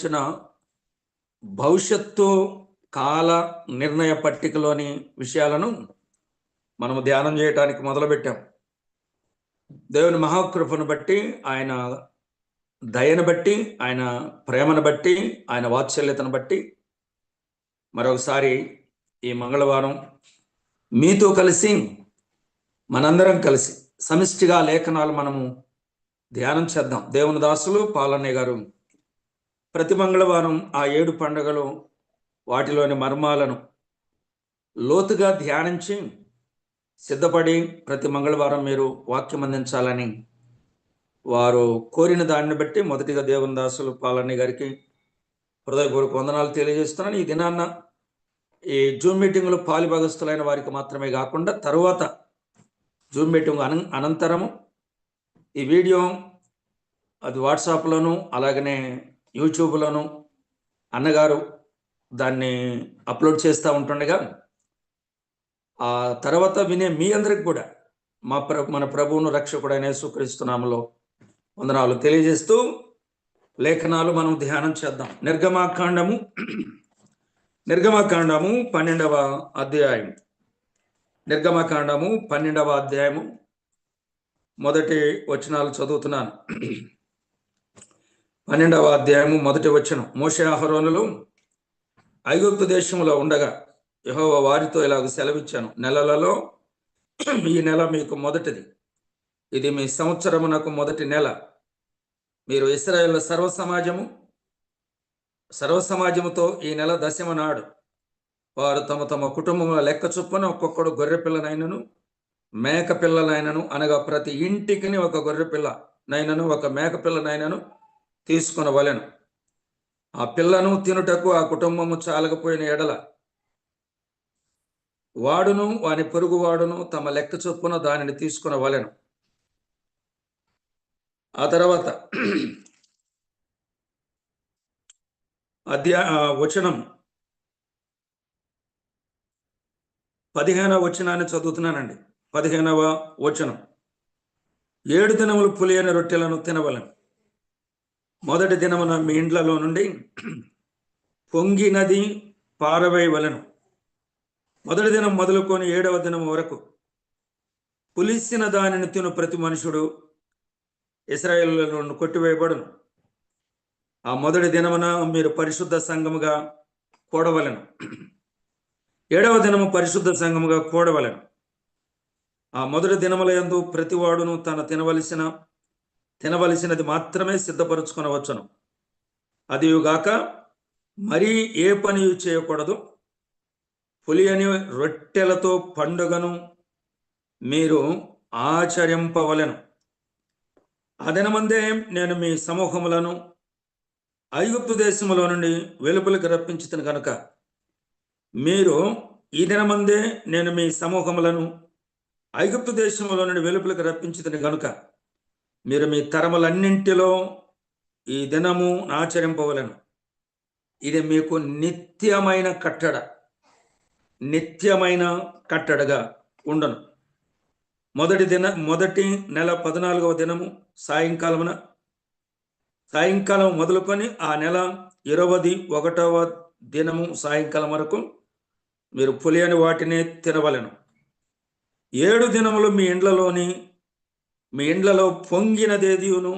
సంబంధించిన భవిష్యత్తు కాల నిర్ణయ పట్టికలోని విషయాలను మనము ధ్యానం చేయడానికి మొదలుపెట్టాం. దేవుని మహాకృపను బట్టి, ఆయన దయను బట్టి, ఆయన ప్రేమను బట్టి, ఆయన వాత్సల్యతను బట్టి మరొకసారి ఈ మంగళవారం మీతో కలిసి మనందరం కలిసి సమిష్టిగా లేఖనాలు మనము ధ్యానం చేద్దాం. దేవుని దాసులు పాలన్నయ్య గారు ప్రతి మంగళవారం ఆ 7 పండుగలు వాటిలోని మర్మాలను లోతుగా ధ్యానించి సిద్ధపడి ప్రతి మంగళవారం మీరు వాక్యం అందించాలని వారు కోరిన దాన్ని బట్టి మొదటిగా దేవుని దాసులు పాలన్నయ్య గారికి హృదయపూర్వక వందనాలు తెలియజేస్తున్నాను. ఈ దినాన్న ఈ జూమ్ మీటింగ్లో పాలుభాగస్తులైన వారికి మాత్రమే కాకుండా తరువాత జూమ్ మీటింగ్ అనంతరము ఈ వీడియో అది వాట్సాప్లోను అలాగనే యూట్యూబ్లోను అన్నగారు దాన్ని అప్లోడ్ చేస్తూ ఉంటుండగా ఆ తర్వాత వినే మీ అందరికి కూడా మన ప్రభువును రక్షకుడైన యేసుక్రీస్తునామములో వందనాలు తెలియజేస్తూ లేఖనాలు మనం ధ్యానం చేద్దాం. నిర్గమాకాండము 12వ అధ్యాయం. నిర్గమాకాండము 12వ అధ్యాయము మొదటి వచనాలు చదువుతున్నాను. 12వ అధ్యాయము మొదటి వచనం. మోషే అహరోనులు ఐగుప్తు దేశంలో ఉండగా యెహోవా వారితో ఇలాగ సెలవిచ్చాను, నెలలలో ఈ నెల మీకు మొదటిది, ఇది మీ సంవత్సరమునకు మొదటి నెల. మీరు ఇశ్రాయేలు సర్వసమాజముతో ఈ నెల దశమ నాడు వారు తమ తమ కుటుంబముల లెక్క చొప్పున ఒక్కొక్కడు గొర్రె పిల్లనైనను మేక పిల్లనైనను అనగా ప్రతి ఇంటికి ఒక గొర్రె పిల్లనైనను ఒక మేక పిల్లనైనను తీసుకొనవలెను. ఆ పిల్లను తినుటకు ఆ కుటుంబము చాలకపోయిన ఎడల వాడును వాని పొరుగు వాడును తమ లెక్క చొప్పున దానిని తీసుకొనవలెను. ఆ తర్వాత వచనం 15వ వచనాన్ని చదువుతున్నానండి. 15వ వచనం. 7 దినములు పులియని రొట్టెలను తినవలెను. మొదటి దినమున మీ ఇండ్లలో నుండి పొంగినది పారవేయవలెను. మొదటి దినం మొదలుకొని 7వ దినం వరకు పులిసిన దానిని తిను ప్రతి మనుషుడు ఇశ్రాయేలులో నుండి కొట్టివేయబడును. ఆ మొదటి దినమున మీరు పరిశుద్ధ సంఘముగా కూడవలెను. 7వ దినము పరిశుద్ధ సంఘముగా కూడవలెను. ఆ మొదటి దినముల యందు ప్రతివాడును తన తినవలసినది మాత్రమే సిద్ధపరచుకొనవచ్చును. అదియుగాక మరీ ఏ పని చేయకూడదు. పులియని రొట్టెలతో పండుగను మీరు ఆచరింపవలెను. ఆ దినమందే నేను మీ సమూహములను ఐగుప్తు దేశములో నుండి వెలుపలికి రప్పించుతును కనుక మీరు ఈ దినమందే నేను మీ సమూహములను ఐగుప్తు దేశములో నుండి వెలుపలికి రప్పించుతును కనుక మీరు మీ తరములన్నింటిలో ఈ దినము ఆచరింపవలెను. ఇది మీకు నిత్యమైన కట్టడగా ఉండను. మొదటి నెల 14వ దినము సాయంకాలం మొదలుకొని ఆ నెల 21వ దినము సాయంకాలం వరకు మీరు పులియని వాటిని తినవలెను. 7 దినములు మీ ఇండ్లలో పొంగినదేదియును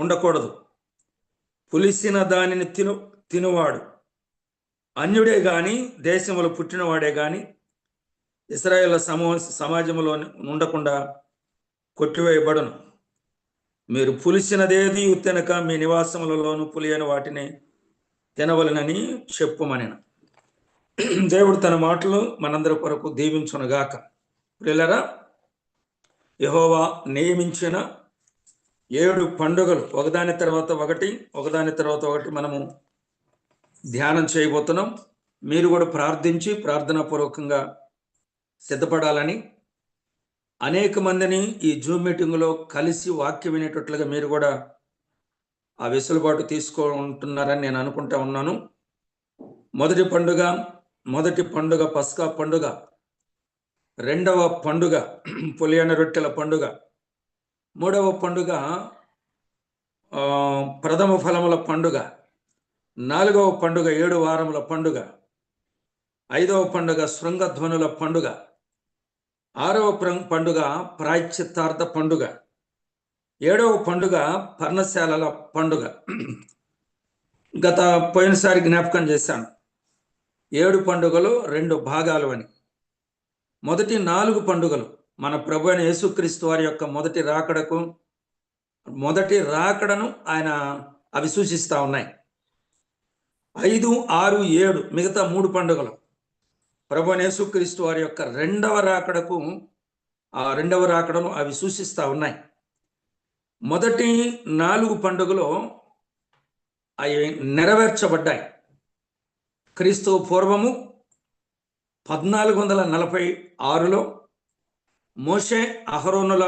ఉండకూడదు. పులిసిన దానిని తినువాడు అన్యుడే గాని దేశములో పుట్టినవాడే గాని ఇశ్రాయేలు సమాజంలో ఉండకుండా కొట్టివేయబడును. మీరు పులిసినదేది తినక మీ నివాసములలోను పులియని వాటిని తినవలెనని చెప్పుమని దేవుడు తన మాటలు మనందరి కొరకు దీవించునుగాక. ప్రియులారా, యెహోవా నియమించిన 7 పండుగలు ఒకదాని తర్వాత ఒకటి మనము ధ్యానం చేయబోతున్నాం. మీరు కూడా ప్రార్థనాపూర్వకంగా సిద్ధపడాలని, అనేక మందిని ఈ జూమ్ మీటింగ్లో కలిసి వాక్యం వినేటట్లుగా మీరు కూడా ఆ వెసులుబాటు తీసుకుంటున్నారని నేను అనుకుంటా ఉన్నాను. మొదటి పండుగ పస్కా పండుగ, 2వ పండుగ పులియని రొట్టెల పండుగ, 3వ పండుగ ప్రథమ ఫలముల పండుగ, 4వ పండుగ 7 వారముల పండుగ. 5వ పండుగ శృంగధ్వనుల పండుగ. 6వ పండుగ ప్రాయశ్చిత్తార్థ పండుగ. 7వ పండుగ పర్ణశాలల పండుగ. పోయినసారి జ్ఞాపకం చేశాను 7 పండుగలు 2 భాగాలు అని. మొదటి 4 పండుగలు మన ప్రభు అయిన యేసుక్రీస్తు వారి యొక్క మొదటి రాకడను అవి సూచిస్తూ ఉన్నాయి. 5, 6, 7 మిగతా 3 పండుగలు ప్రభు అయిన యేసుక్రీస్తు వారి యొక్క రెండవ రాకడను అవి సూచిస్తూ ఉన్నాయి. మొదటి 4 పండుగలు అవి నెరవేర్చబడ్డాయి. క్రీస్తు పూర్వము 1446లో మోషే అహరోనుల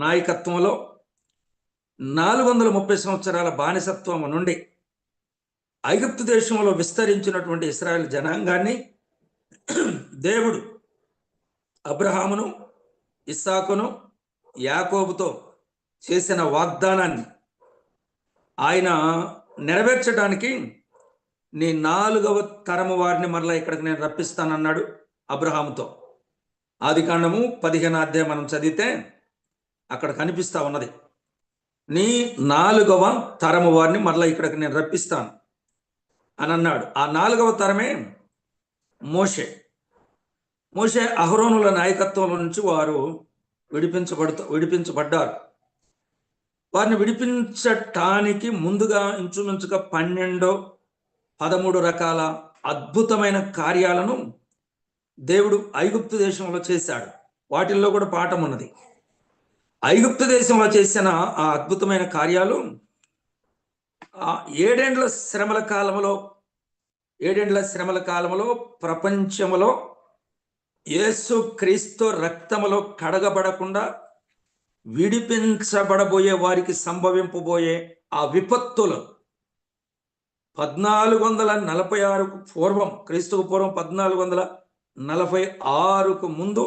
నాయకత్వంలో 430 సంవత్సరాల బానిసత్వం నుండి ఐగుప్తు దేశంలో విస్తరించినటువంటి ఇశ్రాయేలు జనాంగాన్ని దేవుడు అబ్రహామును, ఇస్సాకును, యాకోబుతో చేసిన వాగ్దానాన్ని ఆయన నెరవేర్చడానికి నీ 4వ తరము వారిని మరలా ఇక్కడికి నేను రప్పిస్తానన్నాడు అబ్రహాముతో. ఆదికాండము 15వ అధ్యాయం మనం చదివితే అక్కడ కనిపిస్తా ఉన్నది. నీ 4వ తరము వారిని మరలా ఇక్కడికి నేను రప్పిస్తాను అని అన్నాడు. ఆ 4వ తరమే మోషే అహరోనుల నాయకత్వంలో నుంచి వారు విడిపించబడ్డారు. వారిని విడిపించటానికి ముందుగా ఇంచుమించుగా 12-13 రకాల అద్భుతమైన కార్యాలను దేవుడు ఐగుప్తు దేశంలో చేశాడు. వాటిల్లో కూడా పాఠం ఉన్నది. ఐగుప్తు దేశంలో చేసిన ఆ అద్భుతమైన కార్యాలు 7 శ్రమల కాలంలో ప్రపంచంలో యేసు క్రీస్తు రక్తములో కడగబడకుండా విడిపించబడబోయే వారికి సంభవింపబోయే ఆ విపత్తులు 1446కు పూర్వం, క్రీస్తుకు పూర్వం 1446కు ముందు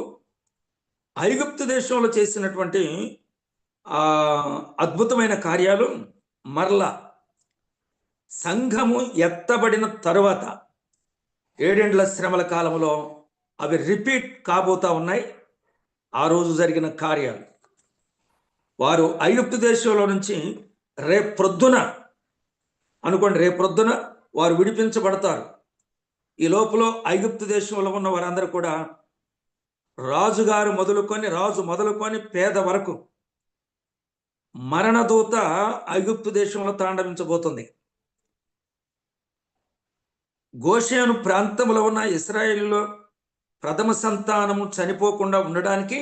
ఐగుప్తు దేశంలో చేసినటువంటి అద్భుతమైన కార్యాలు మరలా సంఘము ఎత్తబడిన తరువాత 7 శ్రమల కాలంలో అవి రిపీట్ కాబోతా ఉన్నాయి. ఆ రోజు జరిగిన కార్యాలు వారు ఐగుప్తు దేశంలో నుంచి రేపొద్దున వారు విడిపించబడతారు. ఈ లోపల ఐగుప్తు దేశంలో ఉన్న వారందరూ కూడా రాజు మొదలుకొని పేద వరకు మరణదూత ఐగుప్తు దేశంలో తాండవించబోతుంది. గోషేను ప్రాంతంలో ఉన్న ఇశ్రాయేలులో ప్రథమ సంతానము చనిపోకుండా ఉండడానికి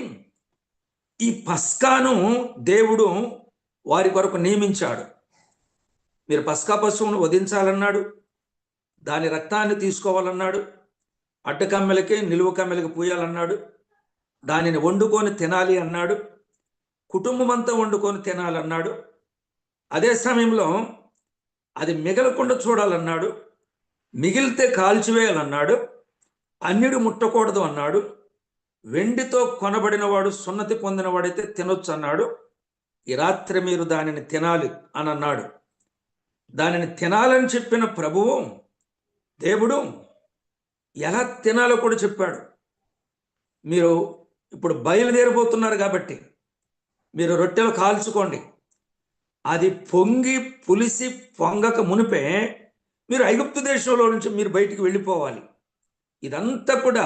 ఈ పస్కాను దేవుడు వారి కొరకు నియమించాడు. మీరు పస్కా పశువును వధించాలన్నాడు, దాని రక్తాన్ని తీసుకోవాలన్నాడు, అడ్డకమ్మెలకి నిలువ కమ్మెలకి పూయాలన్నాడు, దానిని వండుకొని తినాలి అన్నాడు, కుటుంబం అంతా వండుకొని తినాలన్నాడు. అదే సమయంలో అది మిగలకుండా చూడాలన్నాడు, మిగిలితే కాల్చివేయాలన్నాడు, అన్యుడు ముట్టకూడదు అన్నాడు, వెండితో కొనబడినవాడు సున్నతి పొందినవాడైతే తినొచ్చు అన్నాడు, ఈ రాత్రి మీరు దానిని తినాలి అని అన్నాడు. దానిని తినాలని చెప్పిన ప్రభువు దేవుడు ఎలా తినాలో కూడా చెప్పాడు. మీరు ఇప్పుడు బయలుదేరబోతున్నారు కాబట్టి మీరు రొట్టెలు కాల్చుకోండి, అది పొంగి పులిసి పొంగక మునిపే మీరు ఐగుప్తు దేశంలో నుంచి మీరు బయటికి వెళ్ళిపోవాలి. ఇదంతా కూడా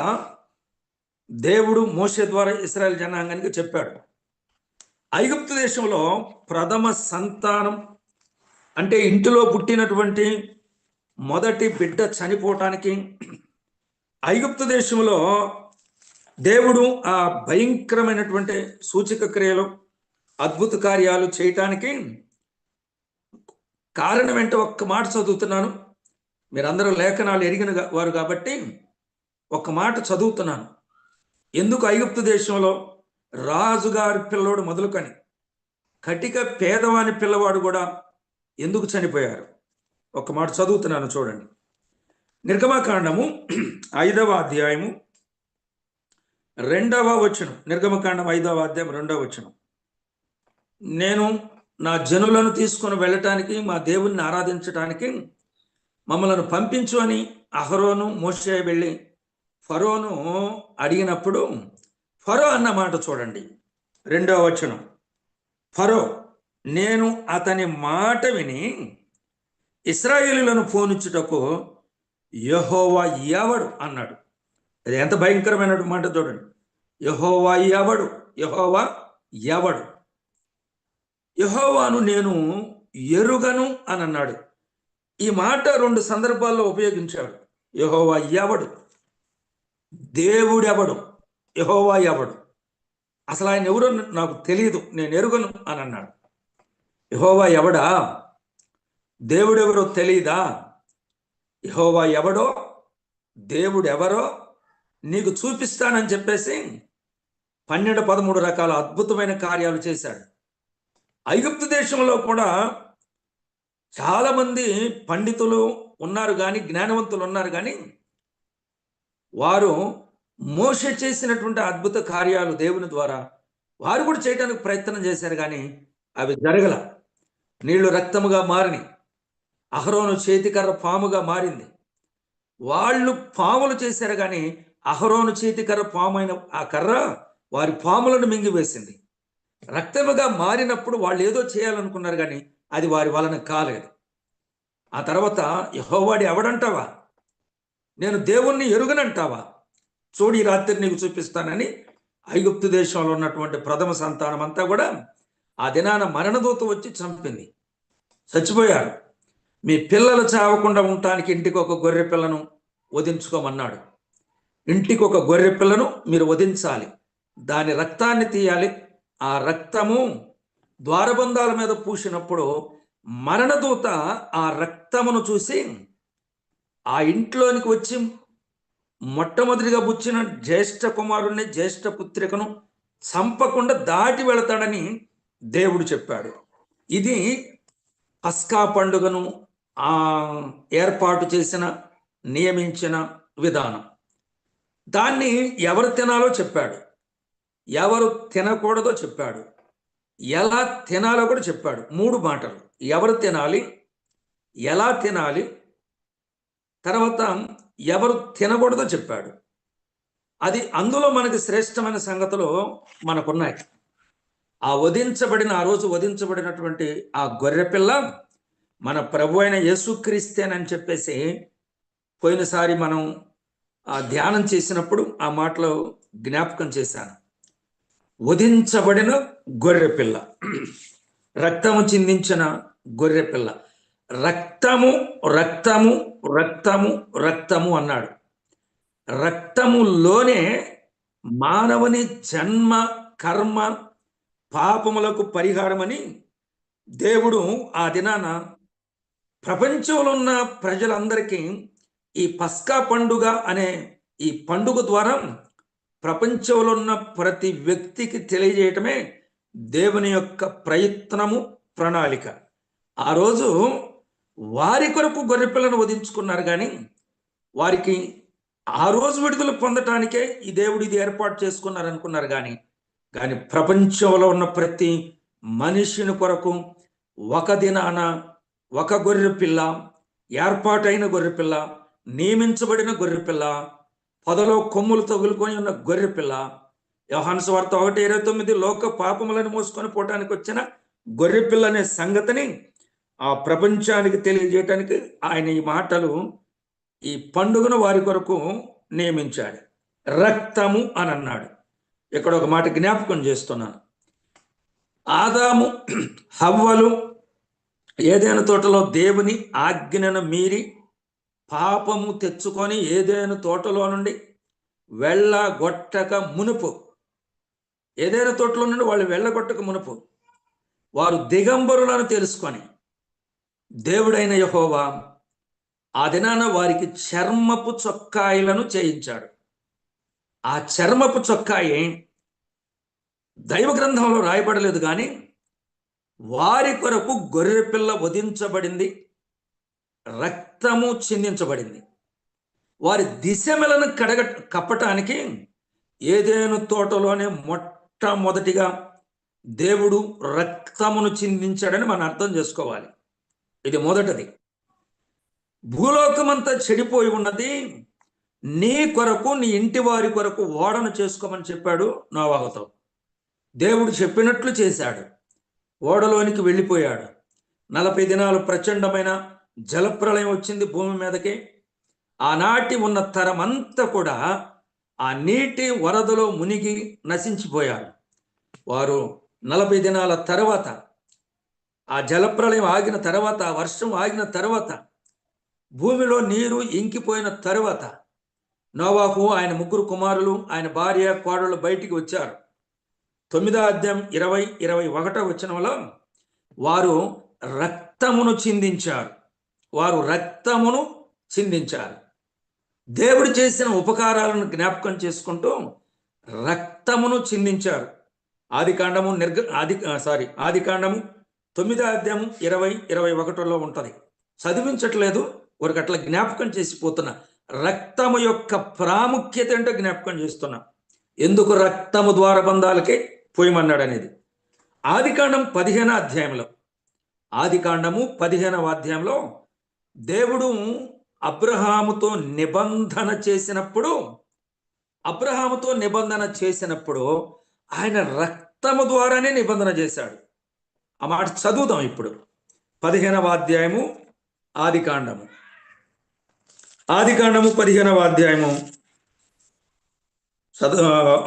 దేవుడు మోషే ద్వారా ఇశ్రాయేలు జనాంగానికి చెప్పాడు. ఐగుప్తు దేశంలో ప్రథమ సంతానం అంటే ఇంటిలో పుట్టినటువంటి మొదటి బిడ్డ చనిపోవటానికి ఐగుప్తు దేశంలో దేవుడు ఆ భయంకరమైనటువంటి సూచక క్రియలు, అద్భుత కార్యాలు చేయటానికి కారణం ఏంటో ఒక్క మాట చదువుతున్నాను. మీరందరూ లేఖనాలు ఎరిగిన వారు కాబట్టి ఒక్క మాట చదువుతున్నాను. ఎందుకు ఐగుప్తు దేశంలో రాజుగారి పిల్లోడు మొదలుకొని కటిక పేదవాని పిల్లవాడు కూడా ఎందుకు చనిపోయారు? ఒక మాట చదువుతున్నాను చూడండి. నిర్గమకాండము 5వ అధ్యాయము 2వ వచనం. నిర్గమకాండం 5వ అధ్యాయం 2వ వచనం. నేను నా జనులను తీసుకొని వెళ్ళటానికి, మా దేవుణ్ణి ఆరాధించటానికి మమ్మలను పంపించు అని అహరోను మోషే వెళ్ళి ఫరోను అడిగినప్పుడు ఫరో అన్న మాట చూడండి, 2వ వచనం. ఫరో, నేను అతని మాట విని ఇశ్రాయేలులను పోనిచ్చుటకు యెహోవా ఎవడు అన్నాడు. అది ఎంత భయంకరమైన మాట చూడండి. యెహోవా ఎవడు, యెహోవా ఎవడు, యెహోవాను నేను ఎరుగను అని అన్నాడు. ఈ మాట 2 సందర్భాల్లో ఉపయోగించాడు. యెహోవా ఎవడు, దేవుడెవడు, యెహోవా ఎవడు, అసలు ఆయన ఎవరో నాకు తెలియదు, నేను ఎరుగను అని అన్నాడు. యెహోవా ఎవడా, దేవుడెవరో తెలియదా? యెహోవా ఎవడో దేవుడెవరో నీకు చూపిస్తానని చెప్పేసి 12-13 రకాల అద్భుతమైన కార్యాలు చేశాడు. ఐగుప్తు దేశంలో కూడా చాలా మంది పండితులు ఉన్నారు కానీ, జ్ఞానవంతులు ఉన్నారు కానీ, వారు మోషే చేసినటువంటి అద్భుత కార్యాలు దేవుని ద్వారా వారు కూడా చేయడానికి ప్రయత్నం చేశారు కానీ అవి జరగల. నీళ్లు రక్తముగా మారిని, అహరోను చేతికర్ర పాముగా మారింది. వాళ్ళు పాములు చేశారు కానీ అహరోను చేతికర్ర పాము అయిన ఆ కర్ర వారి పాములను మింగివేసింది. రక్తముగా మారినప్పుడు వాళ్ళు ఏదో చేయాలనుకున్నారు కానీ అది వారి వలన కాలేదు. ఆ తర్వాత యెహోవాడు ఎవడంటావా, నేను దేవుణ్ణి ఎరుగనంటావా, చూడు ఈ రాత్రి నీకు చూపిస్తానని ఐగుప్తు దేశంలో ఉన్నటువంటి ప్రథమ సంతానం అంతా కూడా ఆ దినాన మరణదూత వచ్చి చంపింది, చచ్చిపోయారు. మీ పిల్లలు చావకుండా ఉండటానికి ఇంటికి ఒక గొర్రె పిల్లను వధించుకోమన్నాడు. ఇంటికి ఒక గొర్రె పిల్లను మీరు వధించాలి, దాని రక్తాన్ని తీయాలి. ఆ రక్తము ద్వారబంధాల మీద పూసినప్పుడు మరణదూత ఆ రక్తమును చూసి ఆ ఇంట్లోనికి వచ్చి మొట్టమొదటిగా పుచ్చిన జ్యేష్ఠ కుమారుణ్ణి, జ్యేష్ఠ పుత్రికను చంపకుండా దాటి వెళతాడని దేవుడు చెప్పాడు. ఇది పస్కా పండుగను ఏర్పాటు చేసిన, నియమించిన విధానం. దాన్ని ఎవరు తినాలో చెప్పాడు, ఎవరు తినకూడదో చెప్పాడు, ఎలా తినాలో కూడా చెప్పాడు. 3 మాటలు: ఎవరు తినాలి, ఎలా తినాలి, తర్వాత ఎవరు తినకూడదో చెప్పాడు. అది అందులో మనకి శ్రేష్టమైన సంగతులు మనకున్నాయి. ఆ రోజు వధించబడినటువంటి ఆ గొర్రెపిల్ల మన ప్రభు అయిన యేసుక్రీస్తేనని చెప్పేసి పోయినసారి మనం ధ్యానం చేసినప్పుడు ఆ మాటలో జ్ఞాపకం చేశాను. వధించబడిన గొర్రెపిల్ల, రక్తము చిందించిన గొర్రెపిల్ల. రక్తము రక్తము రక్తము రక్తము అన్నాడు. రక్తములోనే మానవుని జన్మ, కర్మ, పాపములకు పరిహారమని దేవుడు ఆ దినాన ప్రపంచంలో ఉన్న ప్రజలందరికీ ఈ పస్కా పండుగ అనే ఈ పండుగ ద్వారా ప్రపంచంలో ఉన్న ప్రతి వ్యక్తికి తెలియజేయటమే దేవుని యొక్క ప్రయత్నము, ప్రణాళిక. ఆ రోజు వారి కొరకు గొర్రెపిల్లను వధించుకున్నారు కానీ వారికి ఆ రోజు విడుదల పొందటానికే ఈ దేవుడు ఇది ఏర్పాటు చేసుకున్నారు అనుకున్నారు కానీ ప్రపంచంలో ఉన్న ప్రతి మనిషిని కొరకు ఒక దినాన ఒక గొర్రెపిల్ల, ఏర్పాటైన గొర్రెపిల్ల, నియమించబడిన గొర్రెపిల్ల, పొదలో కొమ్ములు తగులుకొని ఉన్న గొర్రెపిల్ల, యోహాను సువార్త 1:29 లోక పాపములను మోసుకొని పోవటానికి వచ్చిన గొర్రెపిల్ల అనే సంగతిని ఆ ప్రపంచానికి తెలియజేయటానికి ఆయన ఈ మాటలు, ఈ పండుగను వారి కొరకు నియమించాడు. రక్తము అని అన్నాడు. ఇక్కడ ఒక మాట జ్ఞాపకం చేస్తున్నాను. ఆదాము హవ్వలు ఏదైనా తోటలో దేవుని ఆజ్ఞను మీరి పాపము తెచ్చుకొని ఏదైనా తోటలో నుండి వెళ్ళగొట్టక మునుపు, ఏదైనా తోటలో నుండి వాళ్ళు వెళ్ళగొట్టక మునుపు వారు దిగంబరులను తెలుసుకొని దేవుడైన యెహోవా ఆ దినాన వారికి చర్మపు చొక్కాయిలను చేయించాడు. ఆ చర్మపు చొక్కాయి దైవ గ్రంథంలో రాయబడలేదు కానీ వారి కొరకు గొర్రెపిల్ల వధించబడింది, రక్తము చిందించబడింది. వారి దిశమలను కప్పటానికి ఏదైనా తోటలోనే మొట్టమొదటిగా దేవుడు రక్తమును చిందించాడని మనం అర్థం చేసుకోవాలి. ఇది మొదటిది. భూలోకమంతా చెడిపోయి ఉన్నది, నీ కొరకు నీ ఇంటి వారి కొరకు ఓడను చేసుకోమని చెప్పాడు నోవాహుతో. దేవుడు చెప్పినట్లు చేశాడు. ఓడలోనికి వెళ్ళిపోయాడు. 40 దినాలు ప్రచండమైన జలప్రళయం వచ్చింది భూమి మీదకి. ఆనాటి ఉన్న తరమంతా కూడా ఆ నీటి వరదలో మునిగి నశించిపోయారు. వారు 40 దినాల తర్వాత, ఆ జలప్రళయం ఆగిన తర్వాత, ఆ వర్షం ఆగిన తర్వాత, భూమిలో నీరు ఇంకిపోయిన తరువాత నోవాహు, ఆయన 3 కుమారులు, ఆయన భార్య, కోడళ్ళు బయటికి వచ్చారు. 9వ అధ్యాయం 20-21 వచనంలో వారు రక్తమును చిందించారు. వారు రక్తమును చిందించారు. దేవుడు చేసిన ఉపకారాలను జ్ఞాపకం చేసుకుంటూ రక్తమును చిందించారు. ఆదికాండము 9వ అధ్యాయం 20-21 ఉంటుంది. చదివించట్లేదు, వారికి అట్లా జ్ఞాపకం చేసిపోతున్నా. రక్తము యొక్క ప్రాముఖ్యత ఏంటో జ్ఞాపకం చేస్తున్నా. ఎందుకు రక్తము ద్వారబంధాలకే పోయమన్నాడు అనేది. ఆదికాండం 15వ అధ్యాయంలో, ఆదికాండము 15వ అధ్యాయంలో దేవుడు అబ్రహాముతో నిబంధన చేసినప్పుడు ఆయన రక్తము ద్వారానే నిబంధన చేశాడు. ఆ మాట చదువుదాం ఇప్పుడు. 15వ అధ్యాయము ఆదికాండము 15వ అధ్యాయము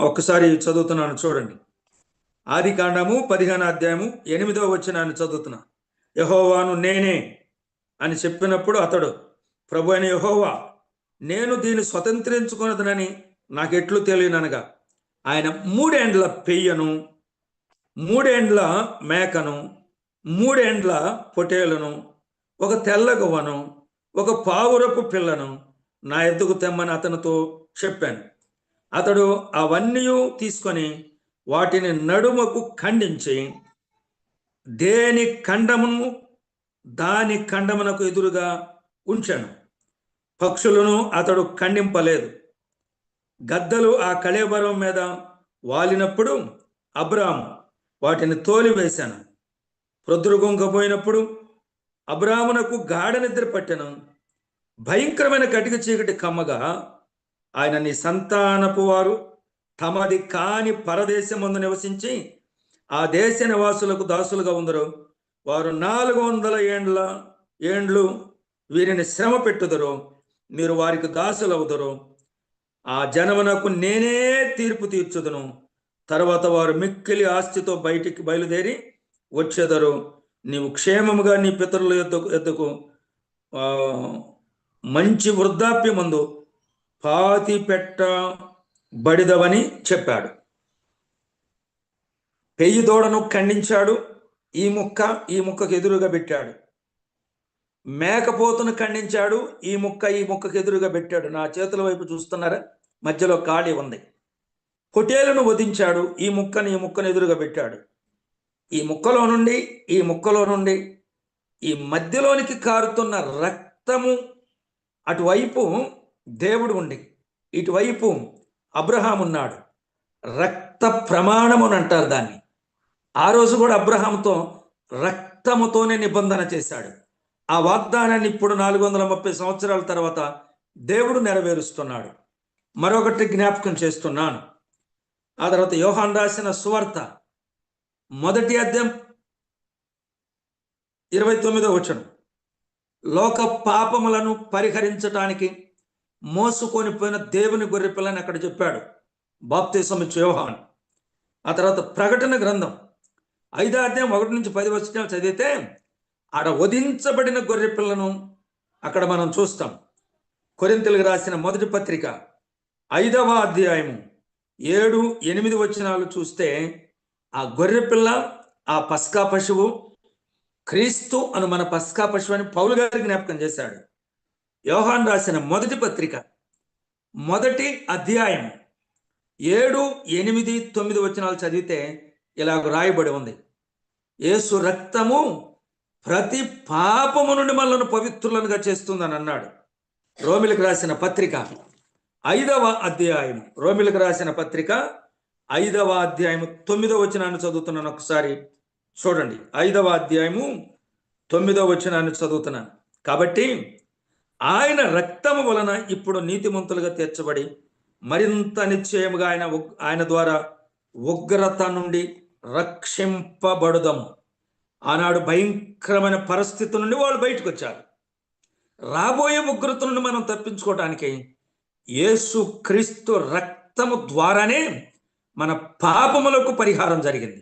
ఒక్కసారి చదువుతున్నాను చూడండి. ఆదికాండము 15వ అధ్యాయము 8వ వచనాన్ని చదువుతున్నా. యెహోవాను నేనే అని చెప్పినప్పుడు అతడు, ప్రభు అయిన యెహోవా, నేను దీన్ని స్వతంత్రించుకున్నదనని నాకెట్లు తెలియననగా ఆయన 3 ఏండ్ల పెయ్యను, 3 ఏండ్ల మేకను, 3 ఏండ్ల పొటేలును, ఒక తెల్లగువ్వను, ఒక పావురపు పిల్లను నా ఎద్దుకు తెమ్మని అతనితో చెప్పాను. అతడు అవన్నీ తీసుకొని వాటిని నడుమకు ఖండించి దేని ఖండమును దాని ఖండమునకు ఎదురుగా ఉంచాను. పక్షులను అతడు ఖండింపలేదు. గద్దలు ఆ కళేబరం మీద వాలినప్పుడు అబ్రాము వాటిని తోలివేశాను. ప్రొద్దురుగొంకపోయినప్పుడు అబ్రామునకు గాఢ నిద్ర పట్టెను. భయంకరమైన కటిక చీకటి కమ్మగా ఆయన, నీ సంతానపు వారు తమది కాని పరదేశమందు నివసించి ఆ దేశ నివాసులకు దాసులుగా ఉందరు. వారు 400 ఏండ్లు వీరిని శ్రమ పెట్టుదరు. మీరు వారికి దాసులవుదరు. ఆ జనమునకు నేనే తీర్పు తీర్చుదును. తర్వాత వారు మిక్కిలి ఆస్తితో బయటికి బయలుదేరి వచ్చేదరు. నీవు క్షేమముగా నీ పితరుల యొద్దకు మంచి వృద్ధాప్యమందు పాతి పెట్టబడిదవని చెప్పాడు. పెయ్యి దూడను ఖండించాడు. ఈ ముక్కకు ఎదురుగా పెట్టాడు. మేకపోతును ఖండించాడు. ఈ ముక్కకు ఎదురుగా పెట్టాడు. నా చేతుల వైపు చూస్తున్నారా? మధ్యలో ఖాళీ ఉంది. పొటేలును వధించాడు. ఈ ముక్కను ఎదురుగా పెట్టాడు. ఈ ముక్కలో నుండి ఈ మధ్యలోనికి కారుతున్న రక్తము, అటువైపు దేవుడు ఉండి ఇటువైపు అబ్రహాం ఉన్నాడు. రక్త ప్రమాణము అని అంటారు దాన్ని. ఆ రోజు కూడా అబ్రహాంతో రక్తముతోనే నిబంధన చేశాడు. ఆ వాగ్దానాన్ని ఇప్పుడు 430 సంవత్సరాల తర్వాత దేవుడు నెరవేరుస్తున్నాడు. మరొకటి జ్ఞాపకం చేస్తున్నాను. ఆ తర్వాత యోహాను రాసిన సువార్త 1వ అధ్యాయం 29వ వచనం, లోక పాపములను పరిహరించటానికి మోసుకొని పోయిన దేవుని గొర్రెపిల్లని అక్కడ చెప్పాడు బాప్తిసం ఇచ్చే యోహాను. ఆ తర్వాత ప్రకటన గ్రంథం 5వ అధ్యాయం 1-10 వచనాలు చదివితే ఆడ వధించబడిన గొర్రెపిల్లను అక్కడ మనం చూస్తాం. కొరింథీయులకు రాసిన మొదటి పత్రిక 5వ అధ్యాయము 7-8 వచనాలు చూస్తే ఆ గొర్రెపిల్ల, ఆ పస్కా పశువు క్రీస్తు అను మన పస్కా పశువు అని పౌలు గారు జ్ఞాపకం చేశాడు. యోహాను రాసిన మొదటి పత్రిక 1వ అధ్యాయం 7-8-9 వచనాలు చదివితే ఇలాగ రాయబడి ఉంది, యేసు రక్తము ప్రతి పాపము నుండి మనలను పవిత్రులనుగా చేస్తుందని అన్నాడు. రోమిలకు రాసిన పత్రిక 5వ అధ్యాయం, రోమిలకు రాసిన పత్రిక 5వ అధ్యాయము 9వ వచనాన్ని చదువుతున్నాను. ఒకసారి చూడండి. 5వ అధ్యాయము 9వ వచనాన్ని చదువుతున్నాను. కాబట్టి ఆయన రక్తము వలన ఇప్పుడు నీతిమంతులుగా తీర్చబడి మరింత నిశ్చయముగా ఆయన ద్వారా ఉగ్రత నుండి రక్షింపబడుదము. ఆనాడు భయంకరమైన పరిస్థితి నుండి వాళ్ళు బయటకు వచ్చారు. రాబోయే ఉగ్రత నుండి మనం తప్పించుకోవడానికి యేసు క్రీస్తు రక్తము ద్వారానే మన పాపములకు పరిహారం జరిగింది.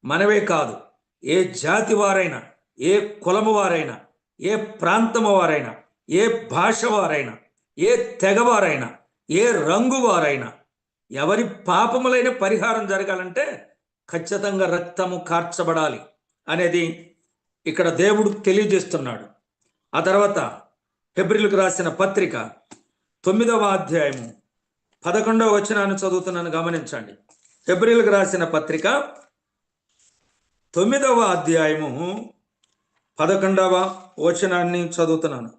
మనవే కాదు, ఏ జాతి వారైనా, ఏ కులము వారైనా, ఏ ప్రాంతము వారైనా, ఏ భాష వారైనా, ఏ తెగవారైనా, ఏ రంగు వారైనా, ఎవరి పాపములైన పరిహారం జరగాలంటే ఖచ్చితంగా రక్తము కార్చబడాలి అనేది ఇక్కడ దేవుడు తెలియజేస్తున్నాడు. ఆ తర్వాత హెబ్రీయులకు రాసిన పత్రిక 9వ అధ్యాయము 11వ వచనాన్ని చదువుతున్నాను, గమనించండి. హెబ్రీయులకు రాసిన పత్రిక 9వ అధ్యాయము 11వ వచనాన్ని చదువుతున్నాను.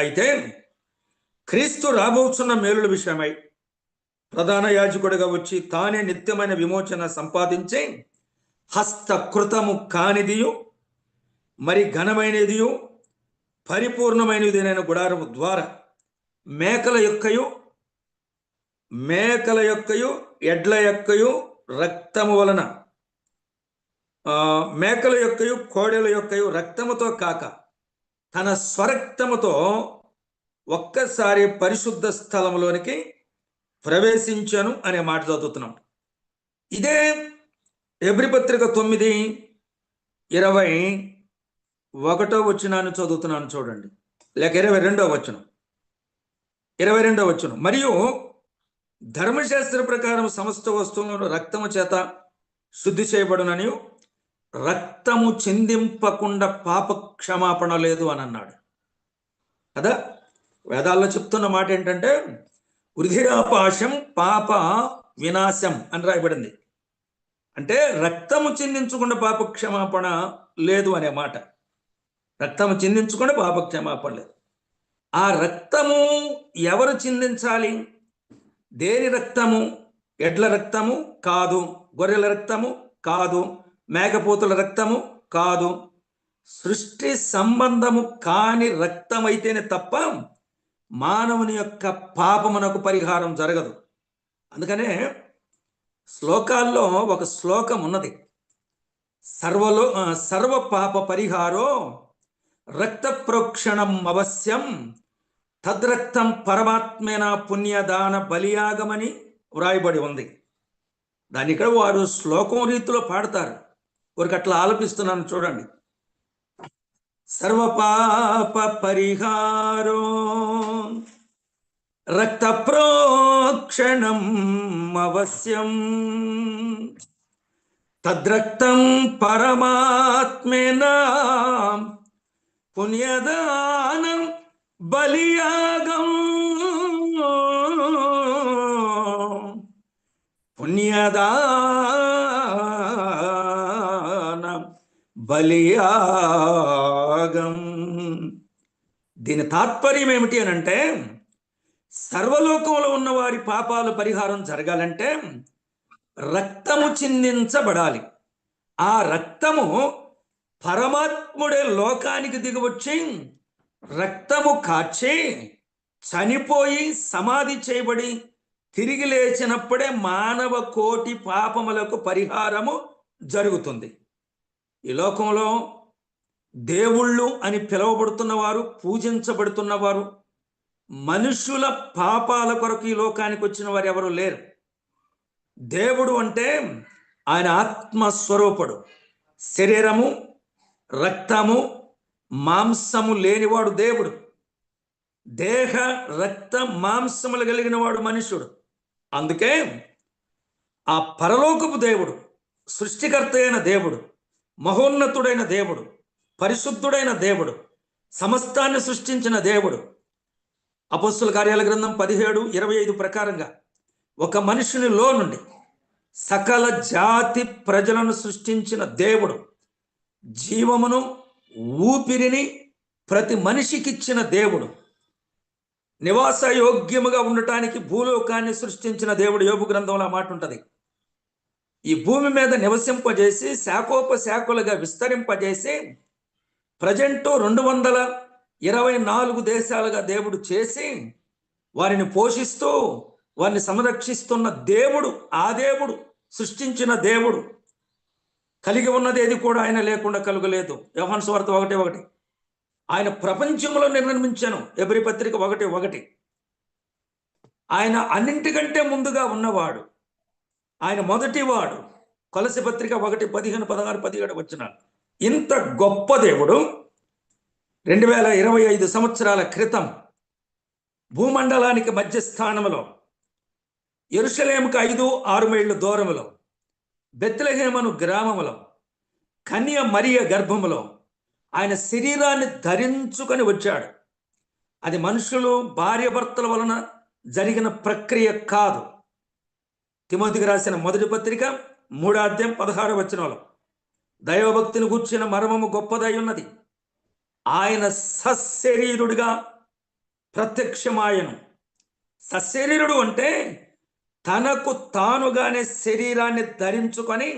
అయితే క్రీస్తు రాబోతున్న మేలుల విషయమై ప్రధాన యాజకుడిగా వచ్చి తానే నిత్యమైన విమోచన సంపాదించి హస్తకృతము కానిదియు మరి ఘనమైనదియు పరిపూర్ణమైనదినైన గుడారము ద్వారా మేకల యొక్కయు ఎడ్ల యొక్కయు రక్తము వలన మేకల యొక్కయు కోడెల యొక్కయు రక్తముతో కాక తన స్వరక్తముతో ఒక్కసారి పరిశుద్ధ స్థలంలోనికి ప్రవేశించాను అనే మాట చదువుతున్నాం. ఇదే హెబ్రీ పత్రిక 9:21 వచనాన్ని చదువుతున్నాను చూడండి, లేక 22వ వచనం. మరియు ధర్మశాస్త్ర ప్రకారం సమస్త వస్తువులను రక్తము చేత శుద్ధి చేయబడునని, రక్తము చిందింపకుండా పాప క్షమాపణ లేదు అని అన్నాడు కదా. వేదాల్లో చెప్తున్న మాట ఏంటంటే వృధిరాపాశం పాప వినాశం అని రాయబడింది. అంటే రక్తము చిందించకుండా పాప క్షమాపణ లేదు అనే మాట. రక్తము చిందించకుండా పాప క్షమాపణ లేదు. ఆ రక్తము ఎవరు చిందించాలి? దేని రక్తము? ఎడ్ల రక్తము కాదు, గొర్రెల రక్తము కాదు, మేకపోతుల రక్తము కాదు. సృష్టి సంబంధము కాని రక్తమైతేనే తప్ప మానవుని యొక్క పాపమునకు పరిహారం జరగదు. అందుకనే శ్లోకాల్లో ఒక శ్లోకం ఉన్నది, సర్వ పాప పరిహారో రక్త ప్రోక్షణం అవశ్యం తద్రక్తం పరమాత్మేన పుణ్యదాన బలియాగమని వ్రాయబడి ఉంది. దాన్ని ఇక్కడ వారు శ్లోకం రీతిలో పాడతారు, వారికి అట్లా ఆలపిస్తున్నాను చూడండి. సర్వపాప పరిహారో రక్త ప్రోక్షణం అవశ్యం తద్రక్తం పరమాత్మేన పుణ్యదానం బలియాగం పుణ్యదానం బలియాగం. దీని తాత్పర్యం ఏమిటి అని అంటే, సర్వలోకంలో ఉన్న వారి పాపాలు పరిహారం జరగాలంటే రక్తము చిందించబడాలి. ఆ రక్తము పరమాత్ముడే లోకానికి దిగివచ్చి రక్తము కార్చి చనిపోయి సమాధి చేయబడి తిరిగి లేచినప్పుడే మానవ కోటి పాపములకు పరిహారము జరుగుతుంది. ఈ లోకంలో దేవుళ్ళు అని పిలువబడుతున్నవారు, పూజించబడుతున్నవారు, మనుషుల పాపాల కొరకు ఈ లోకానికి వచ్చిన వారు ఎవరు లేరు. దేవుడు అంటే ఆయన ఆత్మస్వరూపుడు, శరీరము రక్తము మాంసము లేనివాడు దేవుడు. దేహ రక్త మాంసములు కలిగిన వాడు మనుషుడు. అందుకే ఆ పరలోకపు దేవుడు, సృష్టికర్త అయిన దేవుడు, మహోన్నతుడైన దేవుడు, పరిశుద్ధుడైన దేవుడు, సమస్తాన్ని సృష్టించిన దేవుడు, అపోస్తుల కార్యాల గ్రంథం 17:25 ప్రకారంగా ఒక మనుషునిలో నుండి సకల జాతి ప్రజలను సృష్టించిన దేవుడు, జీవమును ఊపిరిని ప్రతి మనిషికిచ్చిన దేవుడు, నివాస యోగ్యముగా ఉండటానికి భూలోకాన్ని సృష్టించిన దేవుడు. యోబు గ్రంథంలో మాట ఉంటుంది. ఈ భూమి మీద నివసింపజేసి శాఖోపశాఖలుగా విస్తరింపజేసి ప్రజెంట్ 24 దేశాలుగా దేవుడు చేసి వారిని పోషిస్తూ వారిని సంరక్షిస్తున్న దేవుడు, ఆ దేవుడు, సృష్టించిన దేవుడు, కలిగి ఉన్నది ఏది కూడా ఆయన లేకుండా కలుగలేదు. యోహాను సువార్త 1:1. ఆయన ప్రపంచంలో నిర్మించాను, ఎబ్రీ పత్రిక 1:1. ఆయన అన్నింటికంటే ముందుగా ఉన్నవాడు, ఆయన మొదటివాడు. కొలస్సీ పత్రిక 1:15, 16, 17 వచనాలు. ఇంత గొప్ప దేవుడు 2025 సంవత్సరాల క్రితం భూమండలానికి మధ్య స్థానంలో, యెరూషలేముకు 5-6 మైళ్ళ దూరంలో, బెత్లెహేమను గ్రామములో, కన్య మరియ గర్భములో ఆయన శరీరాన్ని ధరించుకొని వచ్చాడు. అది మనుషులు భార్యాభర్తల వలన జరిగిన ప్రక్రియ కాదు. తిమోతికి రాసిన మొదటి పత్రిక 3:16 వచనంలో దైవభక్తిని గూర్చిన మర్మము గొప్పదై ఉన్నది. ఆయన సశరీరుడిగా ప్రత్యక్షమాయను. సశరీరుడు అంటే తనకు తానుగానే శరీరాన్ని ధరించుకొని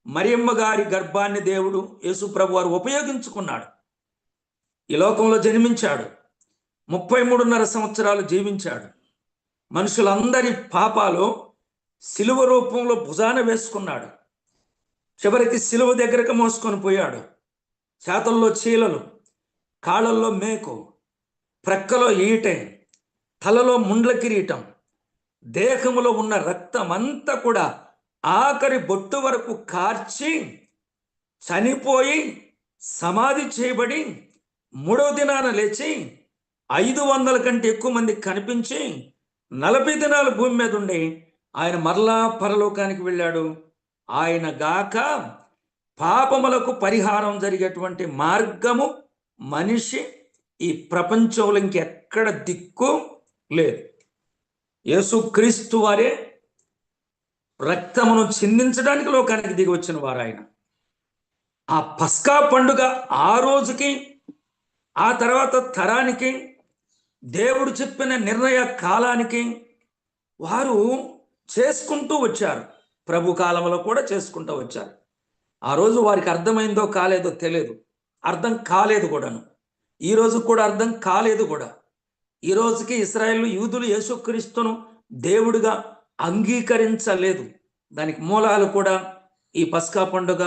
మరియమ్మ గారి గర్భాన్ని దేవుడు యేసు ప్రభు వారు ఉపయోగించుకున్నాడు. ఈ లోకంలో జన్మించాడు, 33.5 సంవత్సరాలు జీవించాడు. మనుషులందరి పాపాలు సిలువ రూపంలో భుజాన వేసుకున్నాడు. చివరికి సిలువ దగ్గరకు మోసుకొని పోయాడు. చేతల్లో చీలలు, కాళ్ళల్లో మేకు, ప్రక్కలో ఈటె, తలలో ముండ్ల కిరీటం, దేహములో ఉన్న రక్తం అంతా కూడా ఆఖరి బొట్టు వరకు కార్చి చనిపోయి సమాధి చేయబడి 3వ దినాన లేచి 500 కంటే ఎక్కువ మంది కనిపించి 40 దినాలు భూమి మీద ఉండి ఆయన మరలా పరలోకానికి వెళ్ళాడు. ఆయన గాక పాపములకు పరిహారం జరిగేటువంటి మార్గము మనిషి ఈ ప్రపంచంలో ఇంకెక్కడ దిక్కు లేదు. యేసుక్రీస్తు వారే రక్తమును చిందించడానికి లోకానికి దిగి వచ్చిన వారు. ఆయన ఆ పస్కా పండుగ ఆ రోజుకి, ఆ తర్వాత తరానికి, దేవుడు చెప్పిన నిర్ణయ కాలానికి వారు చేసుకుంటూ వచ్చారు. ప్రభు కాలంలో కూడా చేసుకుంటూ వచ్చారు. ఆ రోజు వారికి అర్థమైందో కాలేదో తెలియదు, అర్థం కాలేదు కూడాను. ఈ రోజు కూడా అర్థం కాలేదు కూడా. ఈ రోజుకి ఇశ్రాయేలు యూదులు యేసుక్రీస్తును దేవుడిగా అంగీకరించలేదు. దానికి మూలాలు కూడా ఈ పస్కా పండుగ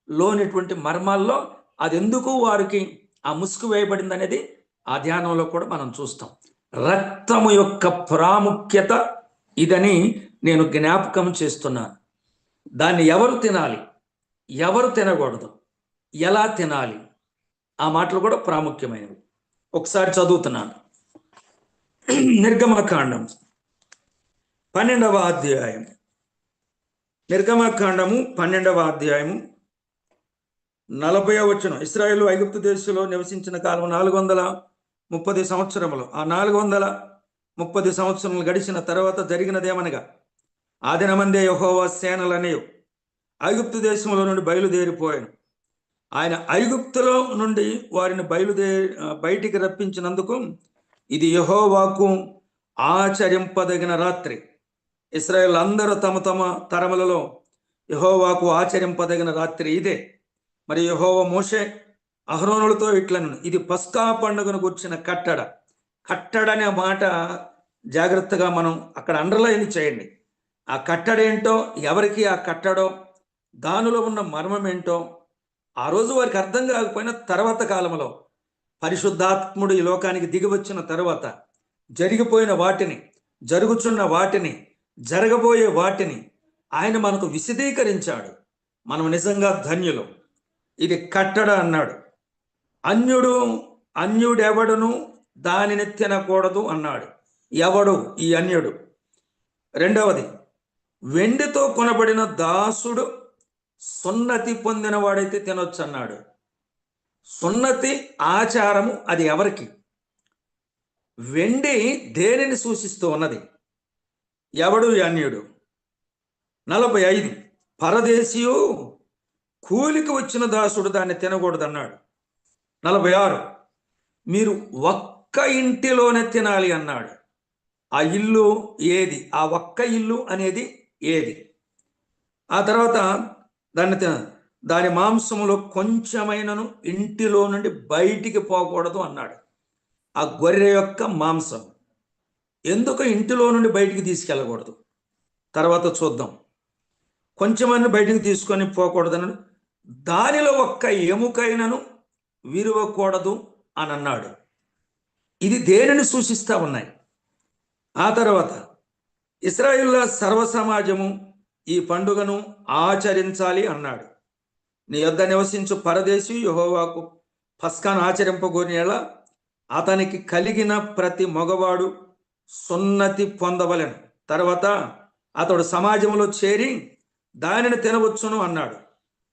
లోనిటువంటి మర్మాల్లో అది ఎందుకు వారికి ఆ ముసుగు వేయబడింది అనేది ఆ ధ్యానంలో కూడా మనం చూస్తాం. రక్తము యొక్క ప్రాముఖ్యత ఇదని నేను జ్ఞాపకం చేస్తున్నాను. దాన్ని ఎవరు తినాలి, ఎవరు తినకూడదు, ఎలా తినాలి, ఆ మాటలు కూడా ప్రాముఖ్యమైనవి. ఒకసారి చదువుతున్నాను. నిర్గమకాండం 12వ అధ్యాయం. నిర్గమకాండము 12వ అధ్యాయము 40వ వచనం. ఇశ్రాయేలు ఐగుప్తు దేశంలో నివసించిన కాలం 430 సంవత్సరములు. ఆ 430 సంవత్సరములు గడిచిన తర్వాత జరిగినదేమనగా, ఆ దినమందే యెహోవా సేనలనేయు ఐగుప్తు దేశంలో నుండి బయలుదేరిపోయాను. ఆయన ఐగుప్తులో నుండి వారిని బయటికి రప్పించినందుకు ఇది యెహోవాకు ఆచరింపదగిన రాత్రి. ఇశ్రాయేలు అందరూ తమ తమ తరములలో యెహోవాకు ఆచరింపదగిన రాత్రి ఇదే. మరి యెహోవా మోషే అహరోనులతో ఇట్లను, ఇది పస్కా పండుగను గుర్చిన కట్టడ. కట్టడ అనే మాట జాగ్రత్తగా మనం అక్కడ అండర్లైన్ చేయండి. ఆ కట్టడ ఏంటో, ఎవరికి ఆ కట్టడో, దానిలో ఉన్న మర్మం ఏంటో ఆ రోజు వారికి అర్థం కాకపోయినా తర్వాత కాలంలో పరిశుద్ధాత్ముడు ఈ లోకానికి దిగి వచ్చిన తర్వాత జరిగిపోయిన వాటిని, జరుగుచున్న వాటిని, జరగబోయే వాటిని ఆయన మనకు విశదీకరించాడు. మనం నిజంగా ధన్యులు. ఇది కట్టడ అన్నాడు. అన్యుడెవడును దానిని తినకూడదు అన్నాడు. ఎవడు ఈ అన్యుడు? రెండవది, వెండితో కొనబడిన దాసుడు సున్నతి పొందిన వాడైతే తినొచ్చు అన్నాడు. సున్నతి ఆచారము అది ఎవరికి? వెండి దేనిని సూచిస్తూ ఉన్నది? ఎవడు అన్యుడు? 45, పరదేశీయు కూలికి వచ్చిన దాసుడు దాన్ని తినకూడదు అన్నాడు. 46, మీరు ఒక్క ఇంటిలోనే తినాలి అన్నాడు. ఆ ఇల్లు ఏది? ఆ ఒక్క ఇల్లు అనేది ఏది? ఆ తర్వాత దాని మాంసములో కొంచెమైనను ఇంటిలో నుండి బయటికి పోకూడదు అన్నాడు. ఆ గొర్రె యొక్క మాంసం ఎందుకు ఇంటిలో నుండి బయటికి తీసుకెళ్ళకూడదు తర్వాత చూద్దాం. కొంచెమైనా బయటికి తీసుకొని పోకూడదని, దానిలో ఒక్క ఎముకైనను విరవకూడదు అని అన్నాడు. ఇది దేనిని సూచిస్తా ఉన్నాయి? ఆ తర్వాత ఇశ్రాయేలుల సర్వ సమాజము ఈ పండుగను ఆచరించాలి అన్నాడు. నీ యొద్ద నివసించు పరదేశి యెహోవాకు పస్కాను ఆచరింపగోరినలా అతనికి కలిగిన ప్రతి మగవాడు సున్నతి పొందవలెను. తర్వాత అతడు సమాజంలో చేరి దానిని తినవచ్చును అన్నాడు.